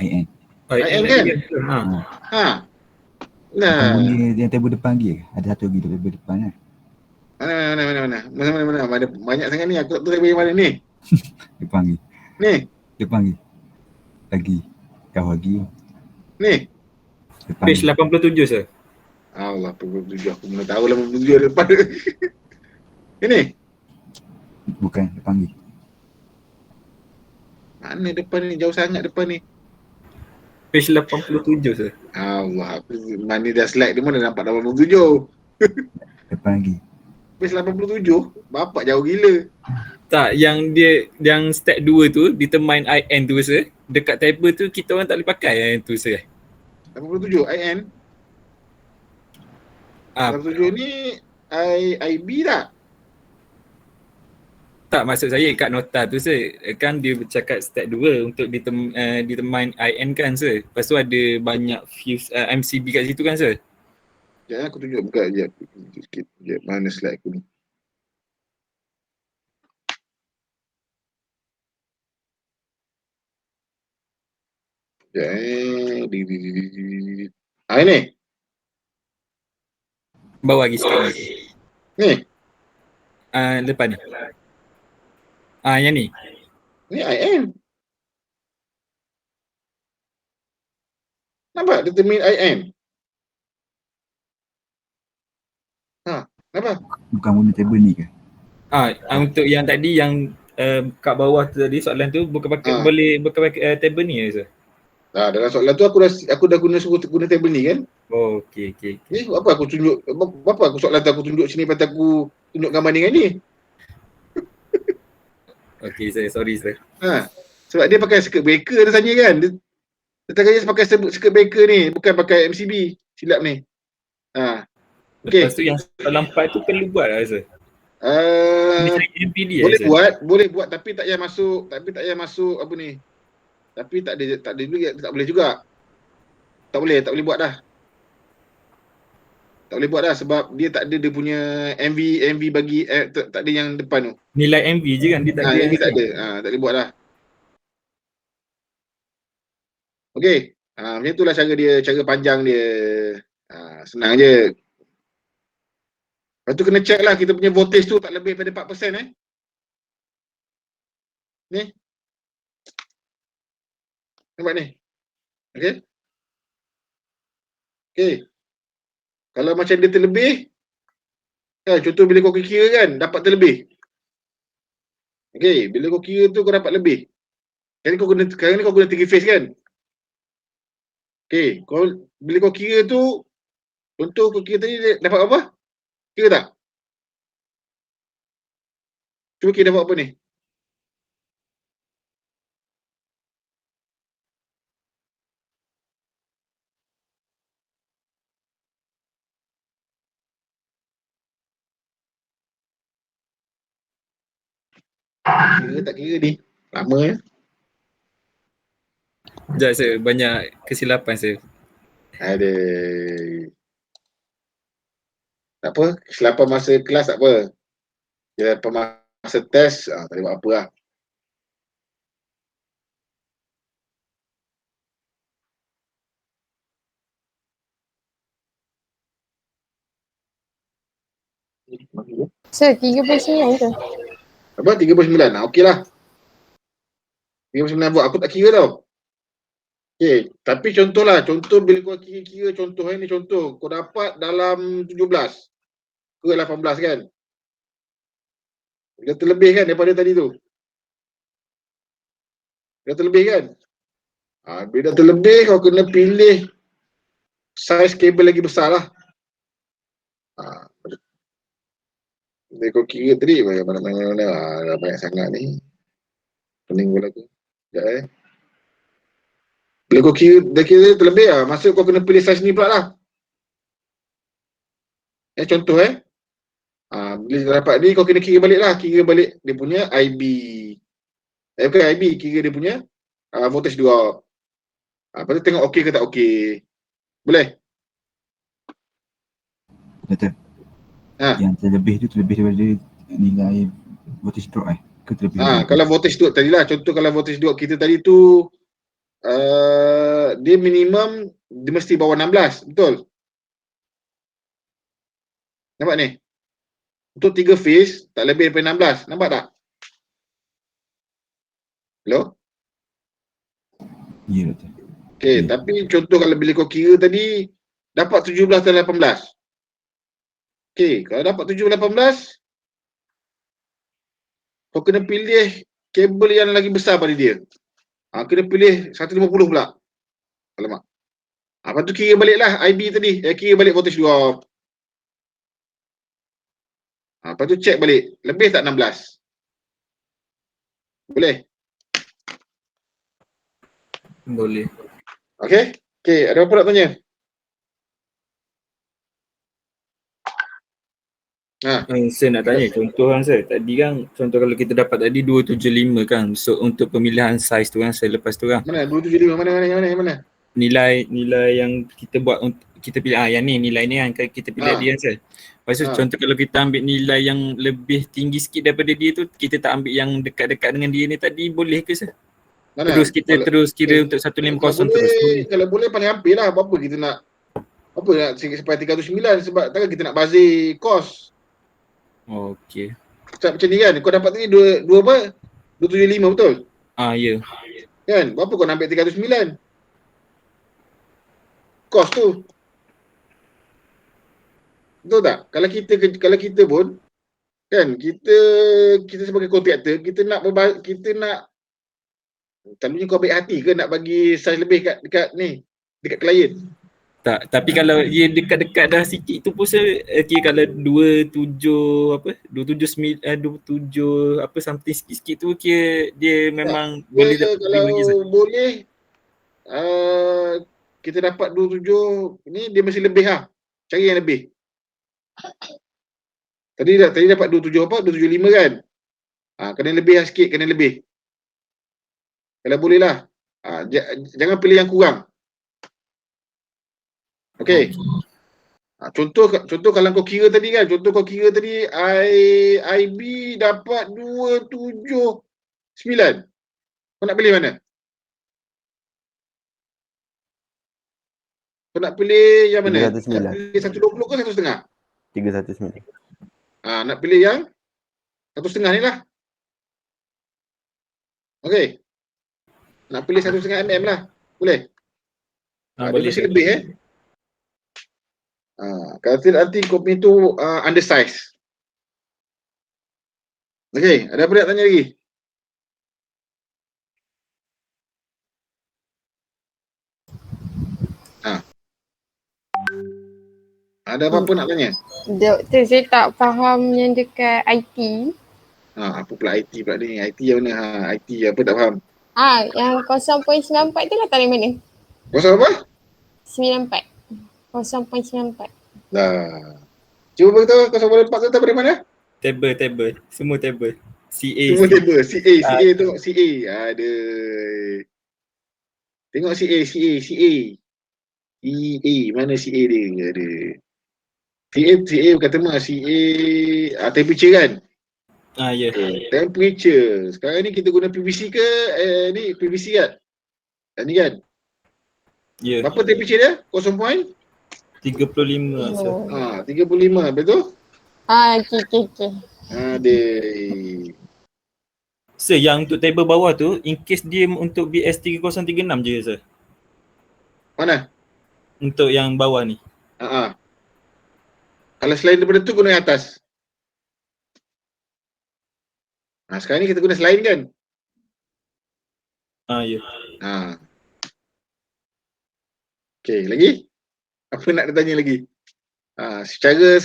IN IN kan? Nah. Guna yang tabel depan lagi ada satu lagi tabel depan Mana? Banyak sangat ni. Aku tak tahu tabel yang mana ni. depan lagi Ni. depan lagi kau lagi Ni. depan Page 87, Sir. Allah, 87. Aku mana tahu 87 ada depan. Ini. bukan depan lagi Mana depan ni? Jauh sangat depan ni. Page 87, Sir. Allah, mana dah slide dia mana nampak 87. depan lagi Page 87? Bapak jauh gila. Tak, yang step 2 tu determine IN tu, Sir. Dekat table tu kita orang tak boleh pakai yang tu, Sir. 87 IN. 87 ni IB tak? Tak, maksud saya kat nota tu sir, kan dia bercakap step 2 untuk determine IN kan sir. Lepas tu ada banyak fuse MCB kat situ kan sir. Sekejap aku tunjuk buka je sikit. Sekejap, mana slide aku ni. Sekejap ini. Bawah lagi sikit lagi. Ni. Lepas ni. Yang ni. Ni IN. Nampak determine IN. Nampak? Bukan guna table ni ke? Untuk yang tadi yang kat bawah tu tadi soalan tu bukan pakai boleh pakai table ni ya sir. Dalam soalan tu aku dah guna table ni kan? Oh, okey. Ni apa aku tunjuk, apa aku soalan tu aku tunjuk sini lepas tu aku tunjuk gambar dengan ni. Okey sir, sorry sir. Sebab dia pakai circuit breaker dia tanya kan. Dia tanya pakai circuit breaker ni, bukan pakai MCB. Silap ni. Okey. Lepas tu yang soalan 4 tu perlu buat lah sir. Ni cari MPD boleh buat tapi tak payah masuk apa ni. Tapi tak ada juga, tak boleh juga. Tak boleh buat dah. Tak boleh buat dah sebab dia tak ada dia punya MV bagi tak ada yang depan tu. Nilai MV je kan, dia tak ada. MV tak ada. Tak boleh buat dah. Okey. Macam itulah cara panjang dia. Senang je. Lepas tu kena check lah kita punya voltage tu tak lebih daripada 4% Ni. Nampak ni. Okey. Kalau macam dia terlebih, contoh bila kau kira kan, dapat terlebih. Okey, bila kau kira tu kau dapat lebih. Sekarang ni kau guna 3 phase kan? Okey, bila kau kira tu, contoh kau kira tadi dapat apa? Kira tak? Cuba kira dapat apa ni? Kira tak kira ni. Lama ya. Sekejap sir, banyak kesilapan sir. Ada. Tak apa, kesilapan masa kelas tak apa. Kesilapan masa test, tak boleh buat apa lah. Sir, 39 tu. Apa? 39? Okey lah. 39 volt. Aku tak kira tau. Okey, tapi contoh bila kau kira contoh ni contoh. Kau dapat dalam 17 ke 18 kan? Dia terlebih kan daripada tadi tu? Dia terlebih kan? Bila dah terlebih kau kena pilih saiz kabel lagi besar lah. Bila kau kira tadi mana banyak sangat ni. Pening pula tu. Sekejap Bila kau kira terlebih lah. Masa kau kena pilih saiz ni pula lah. Contoh bila dah dapat ni kau kena kira balik lah. Kira balik dia punya IB. Bukan IB, kira dia punya voltage drop. Lepas tu tengok okey ke tak okey. Boleh? Betul. Yang terlebih tu terlebih daripada nilai voltage drop ke terlebih? Kalau voltage drop tadi lah. Contoh kalau voltage drop kita tadi tu dia minimum dia mesti bawah 16. Betul? Nampak ni? Untuk 3 phase tak lebih daripada 16. Nampak tak? Hello? Ya betul. Okey, tapi contoh kalau bila kau kira tadi dapat 17 atau 18. Okey, kalau dapat 17 18 kau kena pilih kabel yang lagi besar pada dia. Kena pilih 150 pula. Alamak. Lepas tu kira balik lah IB tadi. Kira balik voltage drop. Lepas tu check balik. Lebih tak 16? Boleh? Boleh. Okey? Okey, ada apa nak tanya? Saya nak tanya contoh kan saya. Tadi kan contoh kalau kita dapat tadi 275 kan. So untuk pemilihan size tu kan saya lepas tu kan. Mana 275 mana? Nilai yang kita buat kita pilih yang ni nilai ni kan kita pilih dia kan saya. Lepas tu contoh kalau kita ambil nilai yang lebih tinggi sikit daripada dia tu, kita tak ambil yang dekat-dekat dengan dia ni tadi, boleh ke sir? Mana? Terus kita terus kira untuk 150 terus. Kalau boleh paling hampir lah. Apa kita nak sampai 309 sebab takkan kita nak bazir kos. Okey. Macam ni kan, kau dapat tadi 275 betul? Ya. Kan, berapa kau nak ambil 309? Kos tu. Betul tak? Kalau kita pun kan kita sebagai kontraktor, kita nak selalunya kau baik hati ke nak bagi saiz lebih dekat klien? Tak, tapi kalau dia dekat-dekat dah sikit tu pun saya kira kalau 27 apa something sikit-sikit tu kira dia memang boleh dapat bagi saya. Boleh kita dapat 27 ni dia mesti lebih lah. Cari yang lebih. Tadi dapat 27 apa? 275 kan? Kena lebih lah sikit, kena lebih. Kalau boleh lah. Jangan pilih yang kurang. Okey. Contoh kalau kau kira tadi kan, IB dapat 279. Kau nak pilih mana? Kau nak pilih yang mana? 319. 120 ke 1,5? 319. Nak pilih yang 1,5 ni lah. Okey. Nak pilih 1,5 mm lah. Boleh? Boleh. Dia mesti lebih kalau tidak nanti kau punya tu undersize. Okey, ada apa nak tanya lagi? Ada apa-apa nak tanya? Doktor, saya tak faham yang dekat IT. Apa pula IT pula ni? IT yang mana? IT apa tak faham? Yang 0.94 tu datang dari mana? Kosong apa? 94. 0.94. Cuba beritahu 0.4 tu datang dari mana? Table. Semua table. CA. Semua table. CA tengok CA. Tengok CA. Mana CA dia? CA kata mah CA temperature kan? Ya. Temperature. Sekarang ni kita guna PVC ke ni PVC kan? Ni kan? Ya. Berapa temperature dia? 0.35. 35 betul? Okey. Sir, yang untuk table bawah tu in case dia untuk BS 3036 je sir. Mana? Untuk yang bawah ni. Kalau selain daripada tu guna yang atas. Sekarang ni kita guna selain kan? Ya. Okey, lagi? Apa nak ditanya lagi? Secara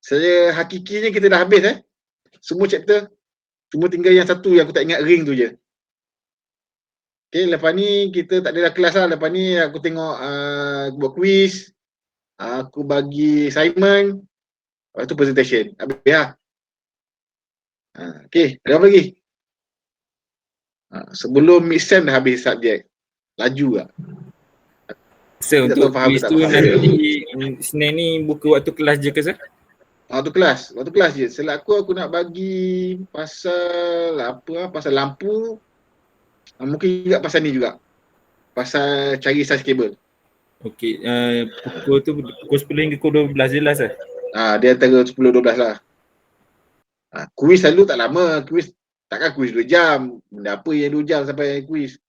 saya hakikinya kita dah habis semua chapter. Cuma tinggal yang satu yang aku tak ingat ring tu je. Okey, lepas ni kita tak ada kelas lah. Lepas ni aku tengok buat quiz. Aku bagi assignment. Lepas tu presentation. Habis lah. Okey, ada apa lagi? Sebelum mid-sem dah habis subjek. Laju lah. Sir, untuk quiz tu nanti Senin ni buka waktu kelas je ke sir? Waktu kelas je. Selaku aku nak bagi pasal pasal lampu. Mungkin juga pasal ni juga. Pasal cari size kabel. Okey, pukul 10 hingga pukul 12 je lah sir. Dia antara 10-12 lah. Kuis selalu tak lama. Takkan kuis 2 jam. Benda apa yang 2 jam sampai kuis?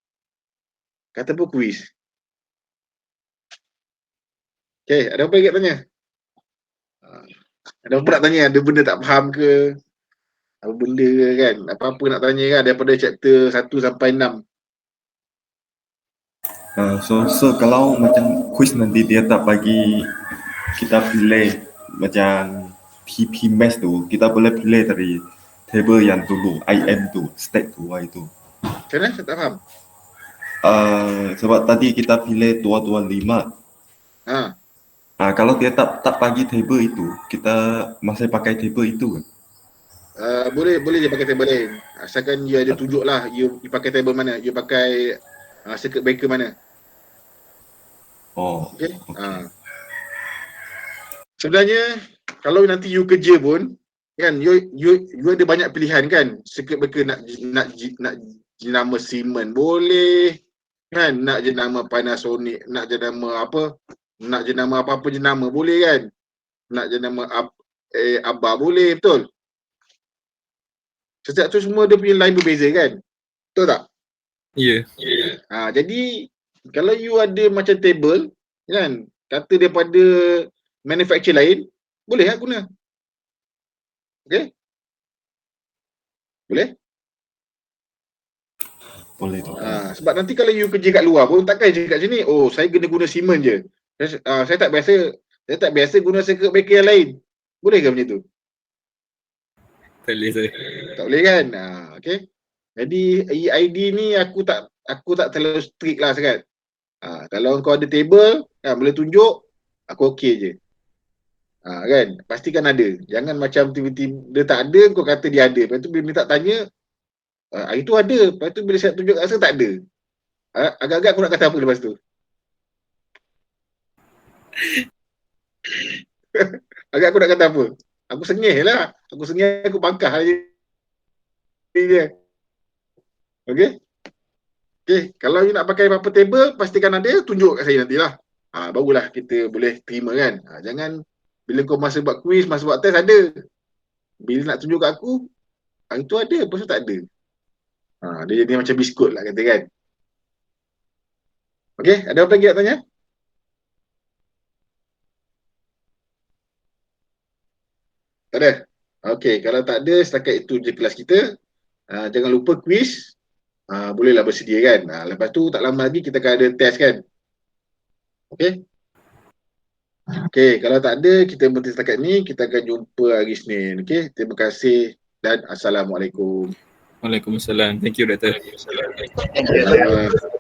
Kata pun kuis. Okay, ada apa lagi nak tanya? Ada apa nak tanya? Ada benda tak faham ke? Apa benda ke kan? Apa-apa nak tanya kan daripada chapter 1 sampai 6. So kalau macam quiz nanti dia tak bagi kita pilih macam PP Math tu, kita boleh pilih dari table yang dulu, IM tu, stack tu, Y tu. Macam mana? Saya tak faham. Sebab tadi kita pilih 225. Kalau dia tak bagi table itu, kita masih pakai table itu kan? Boleh je pakai table lain. Asalkan you ada tunjuk lah, you pakai table mana, you pakai circuit breaker mana. Okay? Sebenarnya kalau nanti you kerja pun kan, you ada banyak pilihan kan. Circuit breaker nak jenama Siemens boleh kan, nak jenama Panasonic, nak jenama apa, nak jenama apa-apa jenama boleh kan, nak jenama Abba boleh, betul? Setiap tu semua dia punya line berbeza kan, betul tak? Ya. Jadi kalau you ada macam table kan, kata daripada manufacturer lain, boleh lah guna. Okay? Boleh? Boleh tu. Sebab nanti kalau you kerja kat luar pun takkan cakap sini, oh saya kena guna Siemens je. Saya tak biasa guna circuit breaker yang lain. Boleh ke macam tu? Tak boleh saya. Tak boleh kan? Okay. Jadi EID ni aku tak terlalu strict lah sangat. Kalau kau ada table boleh tunjuk, aku okey je. Kan? Pastikan ada. Jangan macam tiba-tiba dia tak ada, kau kata dia ada. Lepas tu bila minta tanya, hari tu ada. Lepas tu bila saya tunjuk rasa tak ada. Agak-agak aku nak kata apa lepas tu? Agak aku nak kata apa? Aku sengih lah. Aku bangkah je. Okay? Okay, kalau you nak pakai apa-apa table, pastikan ada, tunjuk kat saya nantilah. Barulah kita boleh terima kan. Jangan bila kau masa buat quiz, masa buat test ada. Bila nak tunjuk kat aku, hari tu ada, lepas tu tak ada. Dia jadi macam biskut lah kata kan. Okay, ada apa lagi nak tanya? Tak ada? Okay, kalau tak ada, setakat itu je kelas kita. Jangan lupa quiz. Bolehlah bersedia kan. Lepas tu tak lama lagi kita akan ada test kan. Okay? Okay, kalau tak ada, kita berhenti setakat ni. Kita akan jumpa hari Isnin. Okay, terima kasih dan Assalamualaikum. Waalaikumsalam. Thank you, Doktor. Thank you.